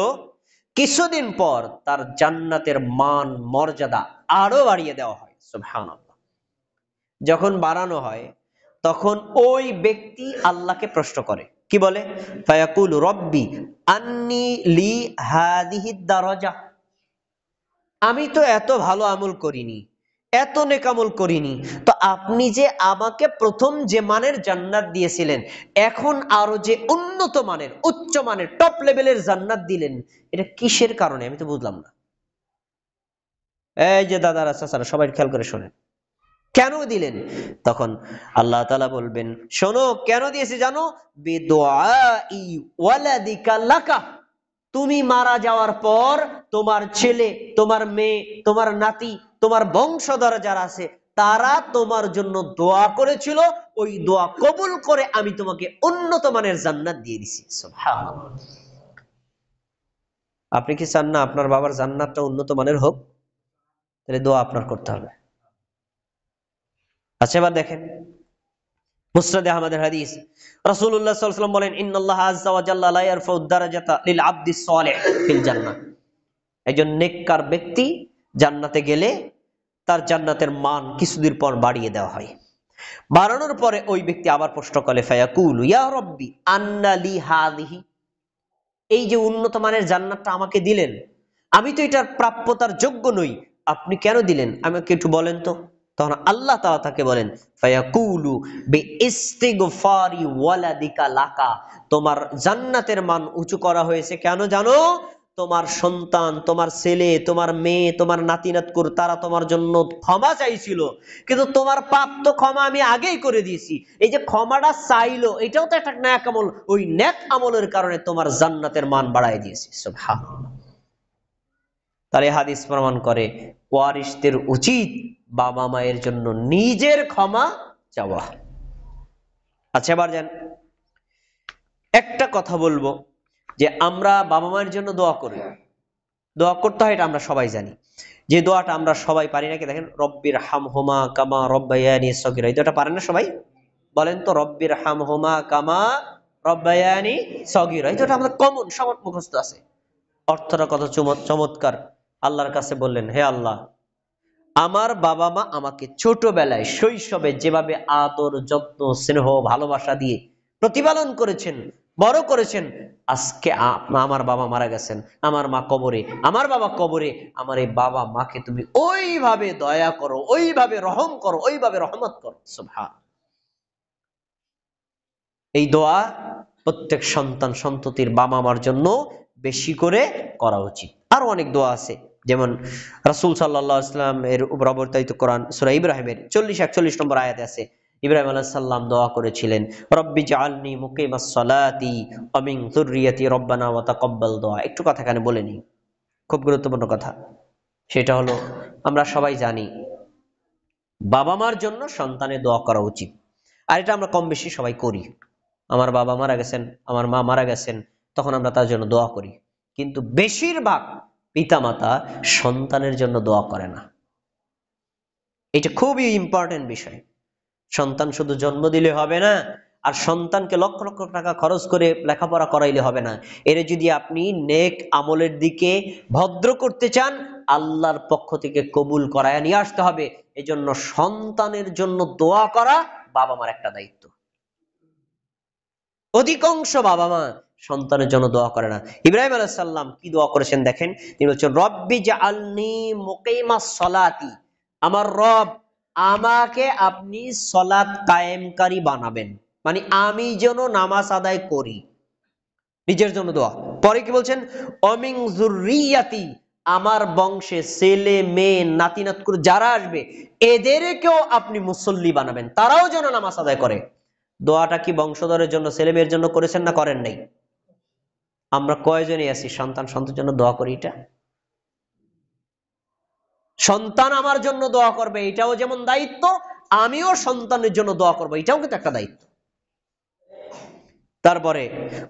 কিছুদিন পর তার জান্নাতের মান মর্যাদা আরো বাড়িয়ে দেওয়া হয়। সুবহানাল্লাহ। যখন বাড়ানো হয় তখন ওই ব্যক্তি আল্লাহকে প্রশ্ন করে, কি বলে? ফায়াকুলু রব্বি আন্নি লি হাদিহি দারাজা, আমি তো এত ভালো আমল করিনি, এত নেক আমল করিনি, তো আপনি যে আমাকে প্রথম যে মানের জান্নাত দিয়েছিলেন, এখন আরো যে উন্নত মানের, উচ্চ মানের, টপ লেভেলের জান্নাত দিলেন, এটা কিসের কারণে? আমি তো বুঝলাম না। এই যে দাদারা চাচারা সবাই খেয়াল করে শোনেন, কেন দিলেন? তখন আল্লাহ তাআলা বলবেন, শোনো কেন দিয়েছি জানো? বিদুআই ওয়ালাদিকা লাকা, তুমি মারা যাওয়ার পর তোমার ছেলে, তোমার মেয়ে, তোমার নাতি, তোমার বংশধর যারা আছে তারা তোমার জন্য দোয়া করেছিল, ওই দোয়া কবুল করে আমি তোমাকে উন্নত মানের জান্নাত দিয়ে দিছি। সুবহানাল্লাহ। আপনি কি চান না আপনার বাবার জান্নাতটা উন্নত মানের হোক? তাহলে দোয়া আপনার করতে হবে। আচ্ছা এবার দেখেন মুসনাদে আহমদের হাদিস, রাসূলুল্লাহ সাল্লাল্লাহু আলাইহি ওয়াসাল্লাম বলেন, ইন্নাল্লাহা আযজা ওয়া জাল্লা লা ইয়ারফাউ দারাজাতা লিল আবদিস সালিহ ফিল জান্নাহ, একজন নেককার ব্যক্তি জান্নাতে গেলে তার জান্নাতের মান কিছুদিন পর বাড়িয়ে দেওয়া হয়। বাড়ানোর পরে ওই ব্যক্তি আবার প্রশ্ন করে, ফায়াকুলু ইয়া রাব্বি আন্না লি হাযিহি, এই যে উন্নত মানের জান্নাতটা আমাকে দিলেন, আমি তো এটার প্রাপ্যতার যোগ্য নই, আপনি কেন দিলেন আমাকে একটু বলেন তো। তখন আল্লাহ তাআলা তাকে বলেন, ফায়াকুলু বিইস্তিগফারি ওয়ালাদিকা লাকা, তোমার জান্নাতের মান উঁচু করা হয়েছে কেন জানো? তোমার সন্তান, তোমার ছেলে, তোমার মেয়ে, তোমার নাতি নাতকুর তারা তোমার জন্য ক্ষমা চাইছিল, কিন্তু তোমার পাপ তো ক্ষমা আমি আগেই করে দিয়েছি। এই যে ক্ষমাটা চাইলো, এটাও তো একটা নেক আমল, ওই নেক আমলের কারণে তোমার জান্নাতের মান বাড়ায় দিয়েছি। সুবহানাল্লাহ। তাহলে হাদিস প্রমাণ করে ওয়ারিসদের উচিত বাবা মায়ের জন্য নিজের ক্ষমা চাওয়া। আচ্ছা এবার যান, একটা কথা বলবো যে আমরা বাবা মায়ের জন্য দোয়া করি, দোয়া করতে হয় এটা আমরা সবাই জানি, যে দোয়াটা আমরা সবাই পারি নাকি? দেখেন, রব্বির হামহুমা কামা রব্বায়ানি সগীরা, এই দোয়াটা পারেন না সবাই? বলেন তো, রব্বির হামহুমা কামা রব্বায়ানি সগীরা, এই দোয়াটা আমাদের কমন, সবার মুখস্থ আছে। অর্থটা কত চমৎকার। আল্লাহর কাছে বললেন, হে আল্লাহ, আমার বাবা মা আমাকে ছোটবেলায় শৈশবে যেভাবে আদর, যত্ন, স্নেহ, ভালোবাসা দিয়ে প্রতিপালন করেছেন, বড় করেছেন, আজকে আমার বাবা মারা গেছেন, আমার মা কবরে, আমার বাবা কবরে, আমার এই বাবা মাকে তুমি ওইভাবে দয়া করো, ওইভাবে রহম করো, ওইভাবে রহমত করো। সুবহান। এই দোয়া প্রত্যেক সন্তান সন্ততির বাবা মার জন্য বেশি করে করা উচিত। আরো অনেক দোয়া আছে, যেমন রাসূল সাল্লাল্লাহু আলাইহি ওয়াসাল্লাম এর উপর অবতীর্ণ কোরআন সূরা ইব্রাহিমের 40-41 নম্বর আয়াতে আছে, ইব্রাহিম আলাইহিস সালাম দোয়া করেছিলেন, রব্বি জাআলনি মুকিমাস সালাতি ওয়া মিন যুররিয়াতি রব্বানা ওয়া তাকাব্বাল দুআ। একটু কথা এখানে বলে নিই, খুব গুরুত্বপূর্ণ কথা। সেটা হলো, আমরা সবাই জানি বাবা মার জন্য সন্তানের দোয়া করা উচিত, আর এটা আমরা কম বেশি সবাই করি। আমার বাবা মারা গেছেন, আমার মা মারা গেছেন, তখন আমরা তার জন্য দোয়া করি, কিন্তু বেশিরভাগ পিতামাতা সন্তানের জন্য দোয়া করে না। এটা খুবই ইম্পর্টেন্ট বিষয়। সন্তান শুধু জন্ম দিলে হবে না, আর সন্তানকে লক্ষ লক্ষ টাকা খরচ করে লেখাপড়া করাইলে হবে না। এর যদি আপনি নেক আমলের দিকে ভদ্র করতে চান, আল্লাহর পক্ষ থেকে কবুল করায় নিয়ে আসতে হবে। এজন্য সন্তানের জন্য দোয়া করা বাবা মার একটা দায়িত্ব। অধিকাংশ বাবা মা সন্তানের জন্য দোয়া করে না। ইব্রাহিম আলাইহিস সালাম কি দোয়া করেছেন দেখেন, তিনি বলছেন রব্বি জাআলনি মুকিমাস সলাতি, আমার রব আমাকে আপনি সলাত কায়েমকারী বানাবেন, মানে আমি যেন নামাজ আদায় করি, নিজের জন্য দোয়া। পরে কি বলছেন অমিন যুররিয়াতি, আমার বংশে ছেলে মেয়ে নাতি নাতকুর যারা আসবে এদেরকেও আপনি মুসল্লি বানাবেন, তারাও যেন নামাজ আদায় করে। দোয়াটা কি বংশধরের জন্য ছেলে মেয়ের জন্য করেছেন না করেন নাই? আমরা কয়জনই আছি সন্তানের জন্য দোয়া করি? এটা সন্তান আমার জন্য দোয়া করবে, এটাও যেমন দায়িত্ব, আমিও সন্তানের জন্য দোয়া করবো, এটাও কিন্তু একটা দায়িত্ব। তারপরে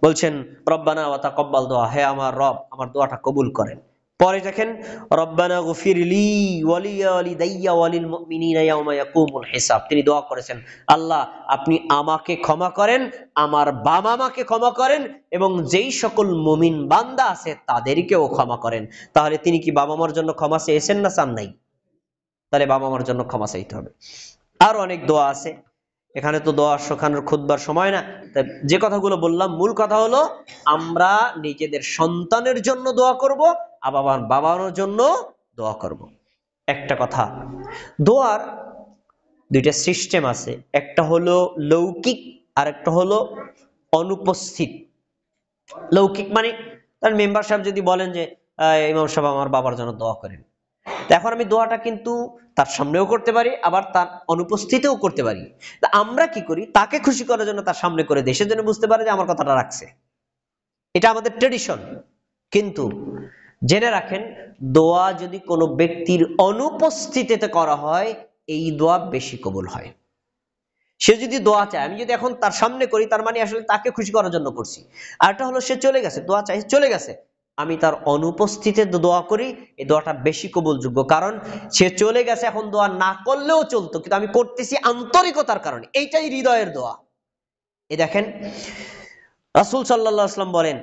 বলছেন রব্বানা ওয়া তাকাব্বাল দোয়া, হে আমার রব আমার দোয়াটা কবুল করেন। পরে দেখেন রব্বানা গফিরলি ওয়ালিদাইয়া ওয়ালিল মুমিনিনা ইয়াওমা ইয়াকুমুল হিসাব, তিনি দোয়া করেছেন আল্লাহ আপনি আমাকে ক্ষমা করেন, আমার বাবা মাকে ক্ষমা করেন, এবং যেই সকল মুমিন বান্দা আছে তাদেরকেও ক্ষমা করেন। তাহলে তিনি কি বাবা মার জন্য ক্ষমা চেয়েছেন না চান নাই? তাহলে বাবা মার জন্য ক্ষমা চাইতে হবে। আর অনেক দোয়া আছে, এখানে তো দোয়া শেখানোর খুতবার সময় না, তাই যে কথাগুলো বললাম মূল কথা হলো আমরা নিজেদের সন্তানের জন্য দোয়া করব, আবার বাবার জন্য দোয়া করব। একটা কথা, দোয়ার দুইটা সিস্টেম আছে, একটা হলো লৌকিক আর একটা হলো অনুপস্থিত। লৌকিক মানে তার মেম্বার সাহেব যদি বলেন যে ইমাম সাহেব আমার বাবার জন্য দোয়া করেন, এখন আমি দোয়াটা কিন্তু তার সামনেও করতে পারি, আবার তার অনুপস্থিতিও করতে পারি। তা আমরা কি করি, তাকে খুশি করার জন্য তার সামনে করে দেশের জন্য বুঝতে পারে যে আমার কথাটা রাখছে, এটা আমাদের ট্রেডিশন। কিন্তু জেনে রাখেন দোয়া যদি কোনো ব্যক্তির অনুপস্থিতিতে করা হয় এই দোয়া বেশি কবুল হয়। সে যদি দোয়া চায়, আমি যদি এখন তার সামনে করি তার মানে আসলে তাকে খুশি করার জন্য করছি। আর একটা হলো সে চলে গেছে, দোয়া চাই চলে গেছে, আমি তার অনুপস্থিতিতে দোয়া করি, এই দোয়াটা বেশি কবুলযোগ্য। কারণ সে চলে গেছে, এখন দোয়া না করলেও চলতো, কিন্তু আমি করতেছি আন্তরিকতার কারণে, এইটাই হৃদয়ের দোয়া। এই দেখেন রাসূল সাল্লাল্লাহু আলাইহি ওয়াসাল্লাম বলেন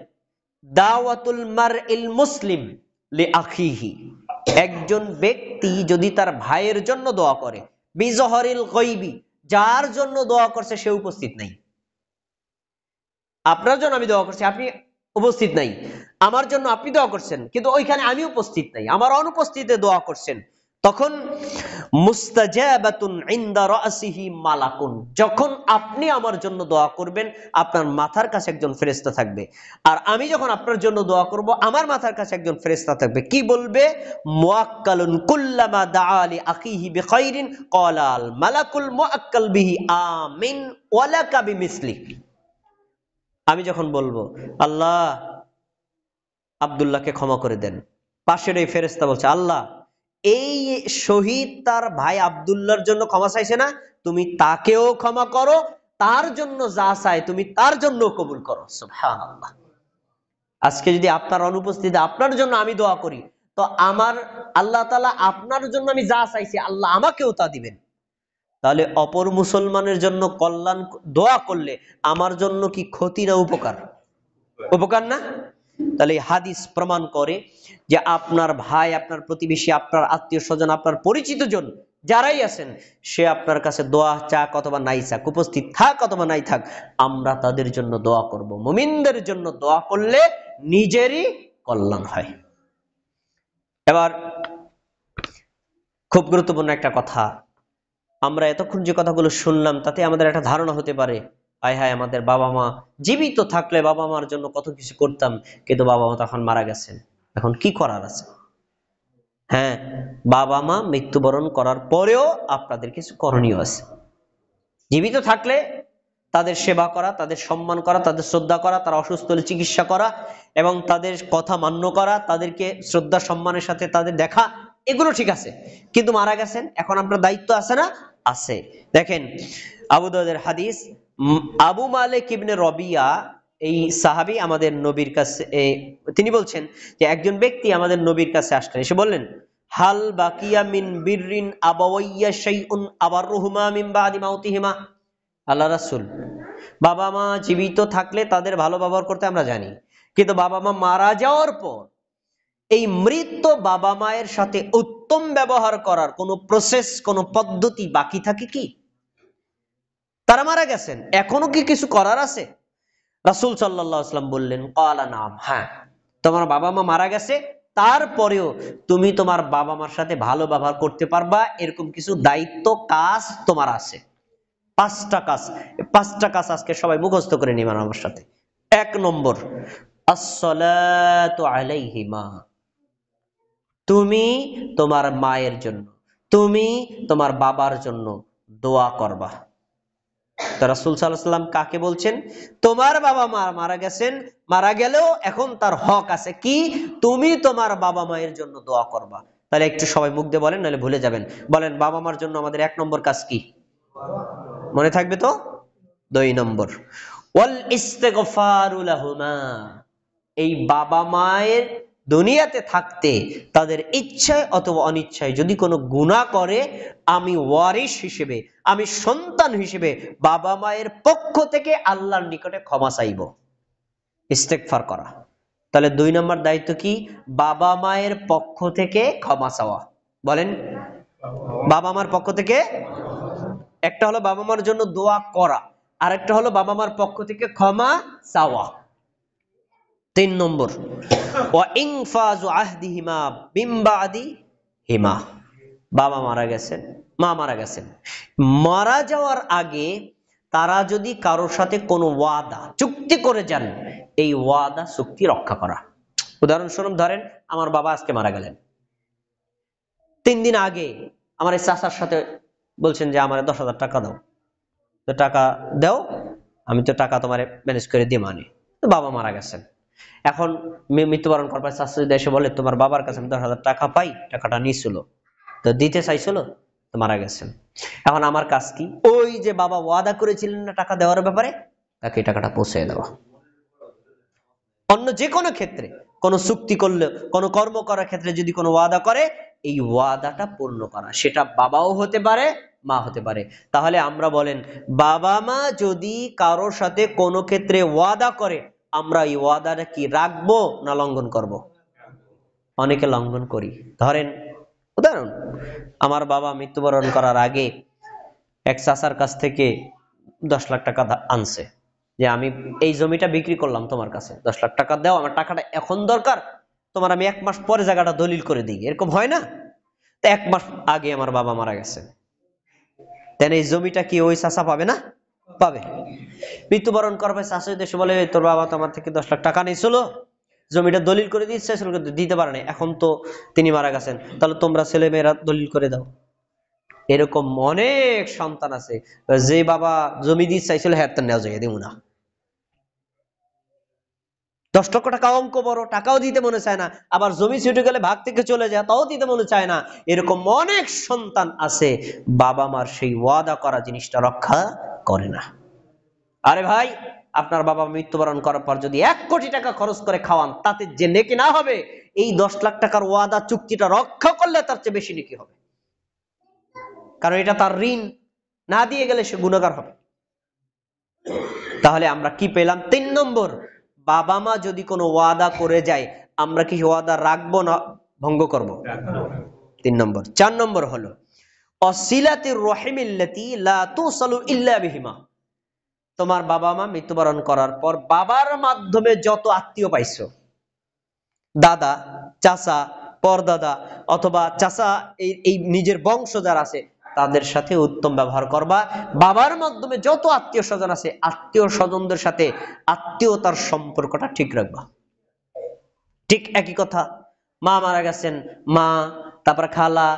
দাওয়াতুল মারইল মুসলিম লিআখিহি, একজন ব্যক্তি যদি তার ভাইয়ের জন্য দোয়া করে বিজহরিল গায়বি, যার জন্য দোয়া করছে সে উপস্থিত নাই। আপনার জন্য আমি দোয়া করছি, আপনি উপস্থিত নাই, আমার জন্য আপনি দোয়া করছেন কিন্তু ওইখানে আমি উপস্থিত নাই, আমার অনুপস্থিতিতে দোয়া করছেন, তখন মুস্তাজাবাতুন ইনদা রাসিহি মালাকুন, যখন আপনি আমার জন্য দোয়া করবেন আপনার মাথার কাছে একজন ফেরেশতা থাকবে, আর আমি যখন আপনার জন্য দোয়া করব আমার মাথার কাছে একজন ফেরেশতা থাকবে। কি বলবে? মুআক্কালুন কুল্লামা দাআ লি আখিহি বিখাইরিন ক্বালাল মালাকুল মুআক্কাল বিহি আমিন ওয়া লাকা বিমিসলি। আমি যখন বলবো আল্লাহ আব্দুল্লাহকে ক্ষমা করে দেন, পাশের এই ফেরেশতা বলছে আল্লাহ এই শহীদ তার ভাই আব্দুল্লাহর জন্য ক্ষমা চাইছে না, তুমি তাকেও ক্ষমা করো, তার জন্য যা চাই তুমি তার জন্য কবুল করো। সুবহানাল্লাহ। আজকে যদি আপনার অনুপস্থিতিতে আপনার জন্য আমি দোয়া করি, তো আমার আল্লাহ তাআলা আপনার জন্য আমি যা চাইছি আল্লাহ আমাকেও তা দিবেন। তাহলে অপর মুসলমানের জন্য কল্যাণ দোয়া করলে আমার জন্য কি ক্ষতি না উপকার? উপকার না? তাহলে হাদিস প্রমাণ করে যে আপনার ভাই, আপনার প্রতিবেশী, আপনার আত্মীয় স্বজন, আপনার পরিচিত জন যারাই আছেন, সে আপনার কাছে দোয়া চাক অথবা নাই চাক, উপস্থিত থাক অথবা নাই থাক, আমরা তাদের জন্য দোয়া করব। মুমিনদের জন্য দোয়া করলে নিজেরই কল্যাণ হয়। এবার খুব গুরুত্বপূর্ণ একটা কথা, আমরা এতক্ষণ যে কথাগুলো শুনলাম তাতে আমাদের একটা ধারণা হতে পারে হায় হায় আমাদের বাবা মা জীবিত থাকলে বাবা মার জন্য কত কিছু করতাম, কিন্তু বাবা মা তখন মারা গেছেন, এখন কি করার আছে? হ্যাঁ, বাবা মা মৃত্যুবরণ করার পরেও আপনাদের কিছু করণীয় আছে। জীবিত থাকলে তাদের সেবা করা, তাদের সম্মান করা, তাদের শ্রদ্ধা করা, তারা অসুস্থ হলে চিকিৎসা করা এবং তাদের কথা মান্য করা, তাদেরকে শ্রদ্ধা সম্মানের সাথে তাদের দেখা, এগুলো ঠিক আছে। কিন্তু মারা গেছেন, এখন আপনার দায়িত্ব আছে না? আছে। দেখেন আবু দাউদের হাদিস, আবু মালিক ইবনে রবিয়া এই সাহাবী আমাদের নবীর কাছে, তিনি বলছেন যে একজন ব্যক্তি আমাদের নবীর কাছে আসলেন, এসে বললেন হাল বাকিয়া মিন বিররিন আবাওয়াইয়া শাইউন আবাররুহুমা মিন বাদি মাউতিহিমা। আল্লাহ রাসূল, বাবা মা জীবিত থাকলে তাদের ভালো ব্যবহার করতে আমরা জানি, কিন্তু বাবা মা মারা যাওয়ার পর এই মৃত বাবা মায়ের সাথে উত্তম ব্যবহার করার কোনো প্রসেস, কোনো পদ্ধতি বাকি থাকে কি? তারা মারা গেছেন, এখনো কি কিছু করার আছে? রাসূল সাল্লাল্লাহু আলাইহি ওয়াসাল্লাম বললেন, ক্বালা নাম, হ্যাঁ, তোমার বাবা মা মারা গেছে, তারপরেও তুমি তোমার বাবা মার সাথে ভালো ব্যবহার করতে পারবা, এরকম কিছু দায়িত্ব, কাজ তোমার আছে। 5টা কাজ, 5টা কাজ আজকে সবাই মুখস্থ করে নিবেন আমার সাথে। 1 নম্বর, আসসালাতু আলাইহিমা, তুমি তোমার মায়ের জন্য, তুমি তোমার বাবার জন্য দোয়া করবা। তো রাসূল সাল্লাল্লাহু আলাইহি ওয়াসাল্লাম কাকে বলছেন? তোমার বাবা মা মারা গেছেন, মারা গেলেও এখন তার হক আছে কি? তুমি তোমার বাবা মায়ের জন্য দোয়া করবা। তাহলে একটু সবাই মুখ দিয়ে বলেন, নাহলে ভুলে যাবেন। বলেন, বাবা মার জন্য আমাদের 1 নম্বর কাজ কি? মনে থাকবে তো? 2 নম্বর, ওয়াল ইস্তিগফারু লাহুমা, এই বাবা মায়ের দুনিয়াতে থাকতে তাদের ইচ্ছায় অথবা অনিচ্ছায় যদি কোনো গুনাহ করে, আমি ওয়ারিস হিসেবে, আমি সন্তান হিসেবে বাবা মায়ের পক্ষ থেকে আল্লাহর নিকটে ক্ষমা চাইব, ইস্তেগফার করা। তাহলে 2 নম্বর দায়িত্ব কি? বাবা মায়ের পক্ষ থেকে ক্ষমা চাওয়া। বলেন, বাবা মার পক্ষ থেকে। একটা হলো বাবা মার জন্য দোয়া করা, আরেকটা হলো বাবা মার পক্ষ থেকে ক্ষমা চাওয়া। 3 নম্বর, ওয়া ইনফাযু আহদিহিমা মিন বাদিহিমা, বাবা মারা গেছেন, মা মারা গেছেন, মারা যাওয়ার আগে তারা যদি কারোর সাথে কোনো ওয়াদা, চুক্তি করে যান, এই ওয়াদা চুক্তি রক্ষা করা। উদাহরণস্বরূপ ধরেন, আমার বাবা আজকে মারা গেলেন, 3 দিন আগে আমার এই চাচার সাথে বলছেন যে আমার 10,000 টাকা দাও, তো টাকা দাও, আমি তো টাকা তোমার ম্যানেজ করে দিয়ে মানে। তো বাবা মারা গেছেন, এখন মৃত্যুবরণ করবার চাচা যদি এসে বলে, তোমার বাবার কাছে আমি 10,000 টাকা পাই, টাকাটা নিয়েছিল, তো দিতে চাইছিল, তো মারা গেছেন। এখন আমার কাজ কি? ওই যে বাবা ওয়াদা করেছিলেন না টাকা দেওয়ার ব্যাপারে, তাকে এই টাকাটা পৌঁছে দেওয়া। অন্য যে কোনো ক্ষেত্রে কোনো চুক্তি করলে, কোনো কর্ম করার ক্ষেত্রে যদি কোনো ওয়াদা করে, এই ওয়াদাটা পূর্ণ করা, সেটা বাবাও হতে পারে, মা হতে পারে। তাহলে আমরা বলেন, বাবা মা যদি কারোর সাথে কোনো ক্ষেত্রে ওয়াদা করে, আমরা এই ওয়াদাটা কি রাখবো না লঙ্ঘন করব? অনেকে লঙ্ঘন করি। ধরেন উদাহরণ, আমার বাবা মৃত্যুবরণ করার আগে এক চাচার কাছ থেকে 10 লাখ টাকা আনছে, যে আমি এই জমিটা বিক্রি করলাম তোমার কাছে, 10 লাখ টাকা দাও, আমার টাকাটা এখন দরকার, তোমার আমি 1 মাস পরে জায়গাটা দলিল করে দিই। এরকম হয় না? তো 1 মাস আগে আমার বাবা মারা গেছে, তাহলে এই জমিটা কি ওই চাচা পাবে না? পাবে। মৃত্যুবরণ করবে, চাচা এসে বলে, তোর বাবা তো আমার থেকে 10 লাখ টাকা নিয়েছিল, জমিটা দলিল করে দিচ্ছে, কিন্তু দিতে পারে না, এখন তো তিনি মারা গেছেন, তাহলে তোমরা ছেলে মেয়েরা দলিল করে দাও। এরকম অনেক সন্তান আছে, যে বাবা জমি দিয়ে চাইছিল, হ্যাঁ নেওয়া যায়, দেব না। 10 লক্ষ টাকা অঙ্ক বড়, টাকাও দিতে মনে চায় না, আবার জমি ছুটে গেলে ভাগ থেকে চলে যায়, তাও দিতে মনে চায় না। এরকম অনেক সন্তান আছে, বাবা মার সেই ওয়াদা করা জিনিসটা রক্ষা করে না। আরে ভাই, আপনার বাবা মৃত্যুবরণ করার পর যদি 1 কোটি টাকা খরচ করে খাওয়ান, তাতে যে নেকি না হবে, এই 10 লাখ টাকার ওয়াদা চুক্তিটা রক্ষা করলে তার চেয়ে বেশি নেকি হবে। কারণ এটা তার ঋণ, না দিয়ে গেলে সে গুনাহগার হবে। তাহলে আমরা কি পেলাম? 3 নম্বর, বাবা মা যদি কোনো ওয়াদা করে যায়, আমরা কি ওয়াদা রাখবো না ভঙ্গ করব? 3 নম্বর। 4 নম্বর হলো অসিলাতির রহিমিল্লাতি লা তুসালু ইল্লা বিহিমা, তোমার বাবা মা মৃত্যুবরণ করার পর বাবার মাধ্যমে যত আত্মীয় পাইছো, দাদা, চাচা, পরদাদা, অথবা চাচা, এই নিজের বংশ যারা আছে, তাদের সাথে উত্তম ব্যবহার করবা। বাবার মাধ্যমে যত আত্মীয় স্বজন আছে, আত্মীয় স্বজনদের সাথে আত্মীয়তার সম্পর্কটা ঠিক রাখবা। ঠিক একই কথা, মা মারা গেছেন, মা, তারপর খালা,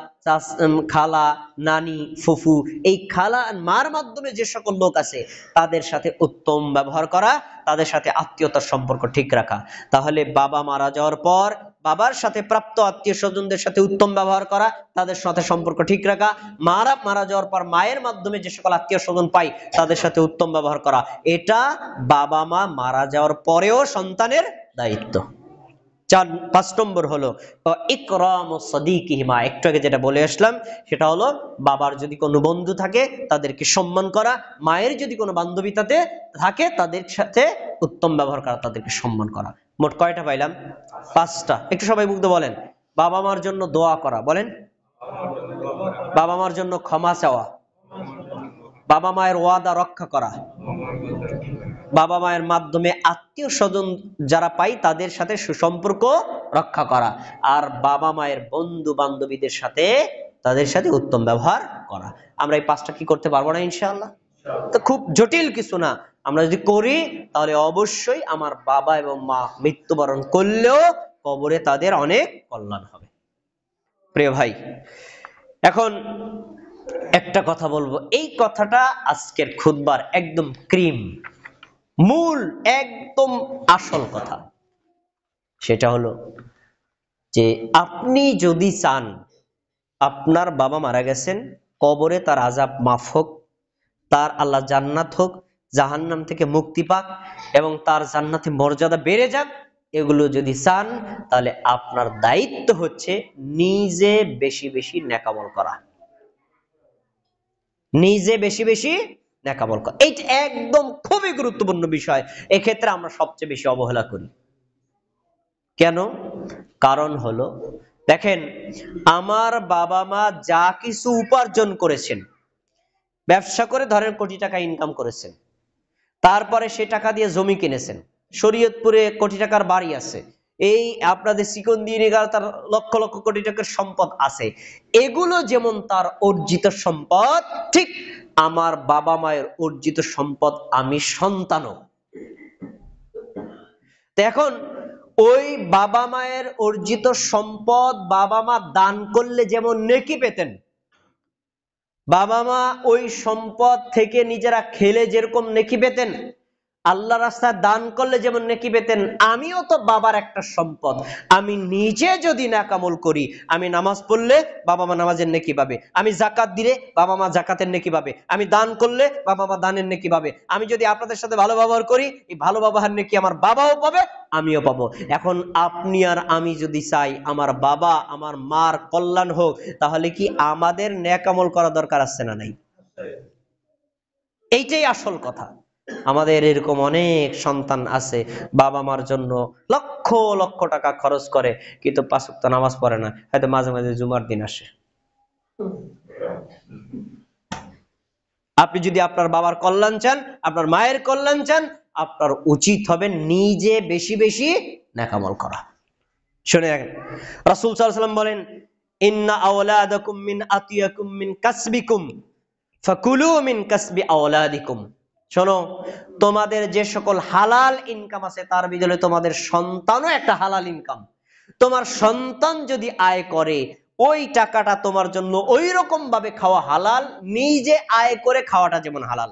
খালা, নানি, ফুফু, এই খালা মার মাধ্যমে যে সকল লোক আছে, তাদের সাথে উত্তম ব্যবহার করা, তাদের সাথে আত্মীয়তার সম্পর্ক ঠিক রাখা। তাহলে বাবা মারা যাওয়ার পর বাবার সাথে প্রাপ্ত আত্মীয় স্বজনদের সাথে উত্তম ব্যবহার করা, তাদের সাথে সম্পর্ক ঠিক রাখা। মারা যাওয়ার পর মায়ের মাধ্যমে যে সকল আত্মীয় স্বজন পাই, তাদের সাথে উত্তম ব্যবহার করা, এটা বাবা মা মারা যাওয়ার পরেও সন্তানের দায়িত্ব। 5 নম্বর হলো ইকরামু সাদিকিহিমা, একটু আগে যেটা বলে আসলাম, সেটা হলো বাবার যদি কোনো বন্ধু থাকে তাদেরকে সম্মান করা, মায়ের যদি কোনো বান্ধবী থাকে তাদের সাথে উত্তম ব্যবহার করা, তাদেরকে সম্মান করা। মোট কয়টা পাইলাম? 5টা। একটু সবাই মুগ্ধ বলেন। বাবা মার জন্য দোয়া করা, বলেন। বাবা মার জন্য ক্ষমা চাওয়া, বাবা মায়ের ওয়াদা রক্ষা করা, বাবা মায়ের মাধ্যমে আত্মীয় স্বজন যারা পাই তাদের সাথে সুসম্পর্ক রক্ষা করা, আর বাবা মায়ের বন্ধু বান্ধবীদের সাথে তাদের সাথে উত্তম ব্যবহার করা। আমরা এই 5টা কি করতে পারবো না ইনশাআল্লাহ? তো খুব জটিল কিছু না, আমরা যদি করি তাহলে অবশ্যই আমার বাবা এবং মা মৃত্যুবরণ করলেও কবরে তাদের অনেক কল্যাণ হবে। প্রিয় ভাই, এখন একটা কথা বলবো, এই কথাটা আজকের খুতবার একদম ক্রিম, মূল, একদম আসল কথা। সেটা হলো যে আপনি যদি চান আপনার বাবা মারা গেছেন, কবরে তার আযাব মাফ হোক, তার আল্লাহ জান্নাত হোক, জাহান্নাম থেকে মুক্তি পাক এবং তার জান্নাতে মর্যাদা বেড়ে যাক, এগুলো যদি চান তাহলে আপনার দায়িত্ব হচ্ছে নিজে বেশি বেশি নেকামল করা, নিজে বেশি বেশি নেকামল করা। এইটা একদম খুবই গুরুত্বপূর্ণ বিষয়। এক্ষেত্রে আমরা সবচেয়ে বেশি অবহেলা করি। কেন? কারণ হলো, দেখেন, আমার বাবা মা যা কিছু উপার্জন করেছেন, ব্যবসা করে ধরেন কোটি টাকা ইনকাম করেছেন, তারপরে সে টাকা দিয়ে জমি কিনেছেন, শরীয়তপুরে কোটি টাকার বাড়ি আছে, এই আপনাদের সিকন্দিনীগার তার লক্ষ লক্ষ কোটি টাকার সম্পদ আছে। এগুলো যেমন তার অর্জিত সম্পদ, ঠিক আমার বাবা মায়ের অর্জিত সম্পদ আমি সন্তানও। এখন ওই বাবা মায়ের অর্জিত সম্পদ বাবা মা দান করলে যেমন নেকি পেতেন, বাবা মা ওই সম্পদ থেকে নিজেরা খেলে যেরকম নেকি পেতেন, আল্লাহ রাস্তায় দান করলে যেমন নেকি পেতেন, আমিও তো বাবার একটা সম্পদ। আমি নিজে যদি নেকামল করি, আমি নামাজ পড়লে বাবা মা নামাজের নেকি পাবে, আমি যাকাত দিলে বাবা মা যাকাতের নেকি পাবে, আমি দান করলে বাবা মা দানের নেকি পাবে, আমি যদি আপনাদের সাথে ভালো ব্যবহার করি, এই ভালো ব্যবহার নেকি আমার বাবাও পাবে, আমিও পাবো। এখন আপনি আর আমি যদি চাই আমার বাবা আমার মার কল্যাণ হোক, তাহলে কি আমাদের নেকামল করা দরকার আছে না নাই? এইটাই আসল কথা। আমাদের এরকম অনেক সন্তান আছে বাবা মার জন্য লক্ষ লক্ষ টাকা খরচ করে, কিন্তু 5 ওয়াক্ত নামাজ পড়ে না, হয়তো মাঝে মাঝে জুমার দিন আসে। আপনি যদি আপনার বাবার কল্যাণ চান, আপনার মায়ের কল্যাণ চান, আপনার উচিত হবে নিজে বেশি বেশি নেকামল করা। শুনে রাখেন, রাসূল সাল্লাল্লাহু আলাইহি ওয়াসাল্লাম বলেন, ইন্না আওলাদাকুম মিন আতিয়াকুম মিন কাসবিকুম ফাকুলু মিন কাসবি আওলাদিকুম। শোনো, তোমাদের যে সকল হালাল ইনকাম আছে তার বিজলে তোমাদের সন্তানও একটা হালাল ইনকাম। তোমার সন্তান যদি আয় করে, ওই টাকাটা তোমার জন্য ওই রকম ভাবে খাওয়া হালাল, নিজে আয় করে খাওয়াটা যেমন হালাল।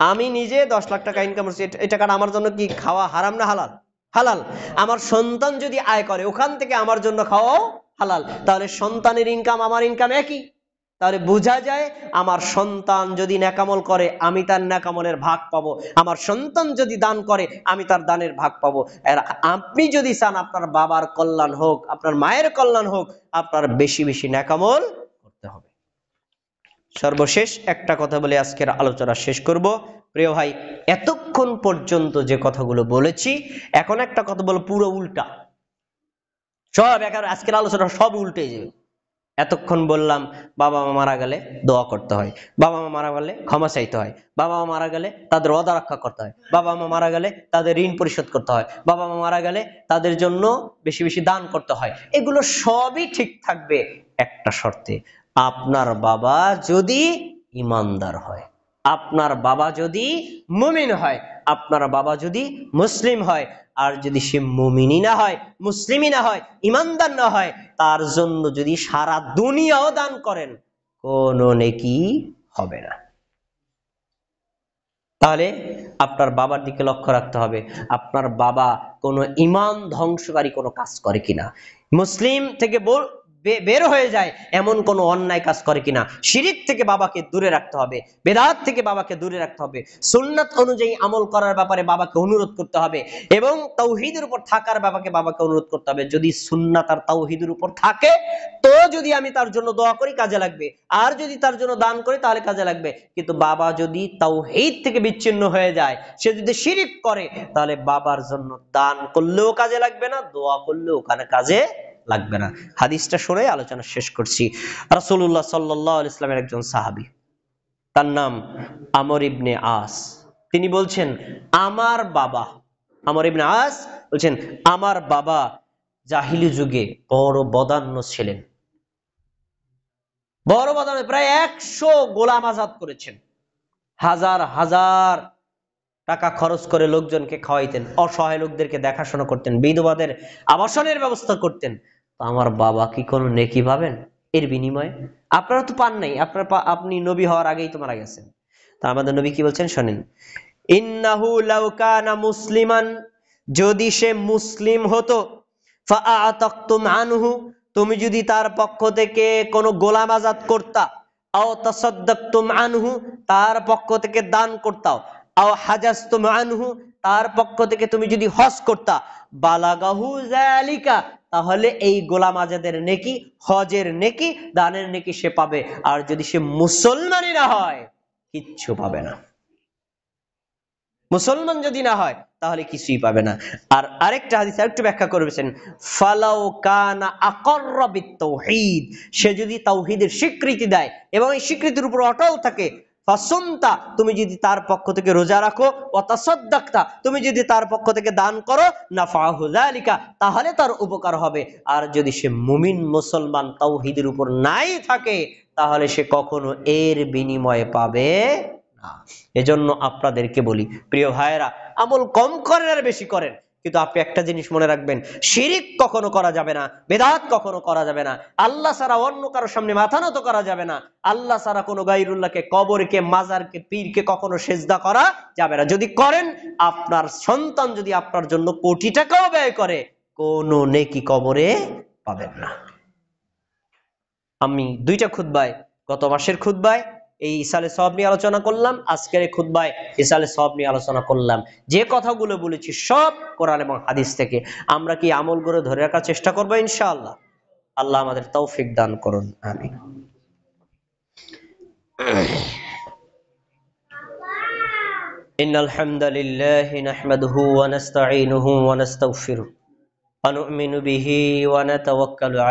আমি নিজে 10 লাখ টাকা ইনকাম করছি, এই টাকাটা আমার জন্য কি খাওয়া হারাম না হালাল? হালাল। আমার সন্তান যদি আয় করে, ওখান থেকে আমার জন্য খাওয়াও হালাল। তাহলে সন্তানের ইনকাম আমার ইনকাম একই। তাহলে বোঝা যায়, আমার সন্তান যদি নেকামল করে আমি তার নেকামলের ভাগ পাবো, আমার সন্তান যদি দান করে আমি তার দানের ভাগ পাবো। আর আপনি যদি চান আপনার বাবার কল্যাণ হোক, আপনার মায়ের কল্যাণ হোক, আপনার বেশি বেশি নেকামল করতে হবে। সর্বশেষ একটা কথা বলে আজকের আলোচনা শেষ করব। প্রিয় ভাই, এতক্ষণ পর্যন্ত যে কথাগুলো বলেছি, এখন একটা কথা বলো পুরো উল্টা, সব একেবারে আজকের আলোচনা সব উল্টে যাবে। এতক্ষণ বললাম বাবা মা মারা গেলে দোয়া করতে হয়, বাবা মা মারা গেলে ক্ষমা চাইতে হয়, বাবা মা মারা গেলে তাদের ওয়াদা রক্ষা করতে হয়, বাবা মা মারা গেলে তাদের ঋণ পরিশোধ করতে হয়, বাবা মা মারা গেলে তাদের জন্য বেশি বেশি দান করতে হয়। এগুলো সবই ঠিক থাকবে একটা শর্তে, আপনার বাবা যদি ইমানদার হয়, আপনার বাবা যদি মুমিন হয়, আপনার বাবা যদি মুসলিম হয়। আর যদি সে মুমিনই না হয়, মুসলিমই না হয়, ইমানদার না হয়, তার জন্য যদি সারা দুনিয়াও দান করেন, কোনো নেকি হবে না। তাহলে আপনার বাবার দিকে লক্ষ্য রাখতে হবে, আপনার বাবা কোনো ঈমান ধ্বংসকারী কোনো কাজ করে কিনা। মুসলিম থেকে বের হয়ে যায় এমন কোন অন্যায় কাজ করে কিনা, শিরিক থেকে বাবাকে দূরে রাখতে হবে, বেদাত থেকে বাবাকে দূরে রাখতে হবে, সুন্নাত অনুযায়ী আমল করার ব্যাপারে বাবাকে অনুরোধ করতে হবে এবং তাওহীদের উপর থাকার ব্যাপারে বাবাকে অনুরোধ করতে হবে। যদি সুন্নাত আর তাওহীদের উপর থাকে তো যদি আমি তার জন্য দোয়া করি কাজে লাগবে, আর যদি তার জন্য দান করি তাহলে কাজে লাগবে। কিন্তু বাবা যদি তাওহীদ থেকে বিচ্ছিন্ন হয়ে যায়, সে যদি শিরিক করে, তাহলে বাবার জন্য দান করলেও কাজে লাগবে না, দোয়া করলেও ওখানে কাজে লাগবে না। হাদিসটা শুনে আলোচনা শেষ করছি। রাসূলুল্লাহ সাল্লাল্লাহু আলাইহি ওয়াসাল্লামের একজন সাহাবী, তার নাম আমর ইবনে আস, তিনি বলছেন আমার বাবা, আমর ইবনে আস বলছেন আমার বাবা জাহিলি যুগে বড় বদান্য ছিলেন, বড় বদান্য, প্রায় 100 গোলাম আজাদ করেছেন, হাজার হাজার টাকা খরচ করে লোকজনকে খাওয়াইতেন, অসহায় লোকদেরকে দেখাশোনা করতেন, বিধবাদের আবাসনের ব্যবস্থা করতেন। তো আমার বাবা কি কোনো নেকি পাবেন এর বিনিময়ে? আপনারা তো পান নাই, আপনি নবী হওয়ার আগেই তো মারা গেছেন। তা আমাদের নবী কি বলছেন শোনেন, ইন্নাহু লাউ কানা মুসলিমান, যদি সে মুসলিম হতো, ফাআতাকতুম আনহু, তুমি যদি তার পক্ষ থেকে কোনো গোলাম আজাদ করতা, আও তাসাদদাকতুম আনহু, তার পক্ষ থেকে দান করতাও, আও হাজাজতুম আনহু, তার পক্ষ থেকে তুমি যদি হজ করতা, বালাগাহু যালিকা, তাহলে এই গোলাম আজাদের নেকি, হজের নেকি, দানের নেকি সে পাবে। আর যদি সে মুসলমানই না হয় কিচ্ছু পাবে না, মুসলমান যদি না হয় তাহলে কিছুই পাবে না। আর আরেকটা হাদিস একটু ব্যাখ্যা করবেন, ফালাউ কানা আকররা বিত্তাওহীদ, সে যদি তাওহীদের স্বীকৃতি দেয় এবং এই স্বীকৃতির উপর অটল থাকে, ফাসুমতা, তুমি যদি তার পক্ষ থেকে রোজা রাখো, ওয়া তাসাদদাকতা, তুমি যদি তার পক্ষ থেকে দান করো, নাফাহু যালিকা, তাহলে তার উপকার হবে। আর যদি সে মুমিন মুসলমান তাওহীদের উপর নাই থাকে, তাহলে সে কখনো এর বিনিময়ে পাবে না। এজন্য আপনাদেরকে বলি প্রিয় ভাইয়েরা, আমল কম করেন আর বেশি করেন, কিন্তু আপনি একটা জিনিস মনে রাখবেন, শিরিক কখনো করা যাবে না, বেদাত কখনো করা যাবে না, আল্লাহ ছাড়া অন্য কারোর সামনে মাথা নত করা যাবে না, আল্লাহ ছাড়া কোনো গায়রুল্লাহকে, কবরকে, মাজারকে, পীরকে কখনো সেজদা করা যাবে না। যদি করেন, আপনার সন্তান যদি আপনার জন্য কোটি টাকাও ব্যয় করে, কোনো নেকি কবরে পাবেন না। আমি 2টা খুতবায়, গত মাসের খুতবায় এই ইসালে সওয়াব নিয়ে আলোচনা করলাম, আজকের এই খুতবায় ইসালে সওয়াব নিয়ে আলোচনা করলাম। যে কথাগুলো বলেছি সব কোরআন এবং হাদিস থেকে। আমরা কি আমলগুলো ধরে রাখার চেষ্টা করবো ইনশাআল্লাহ? আল্লাহ আমাদের তৌফিক দান করুন, আমিন। ইন্নাল হামদালিল্লাহি নাহমাদুহু ওয়া নাস্তাঈনুহু ওয়া নাস্তাগফিরুহু ওয়া নু'মিনু বিহি ওয়া নাতাওয়াক্কালু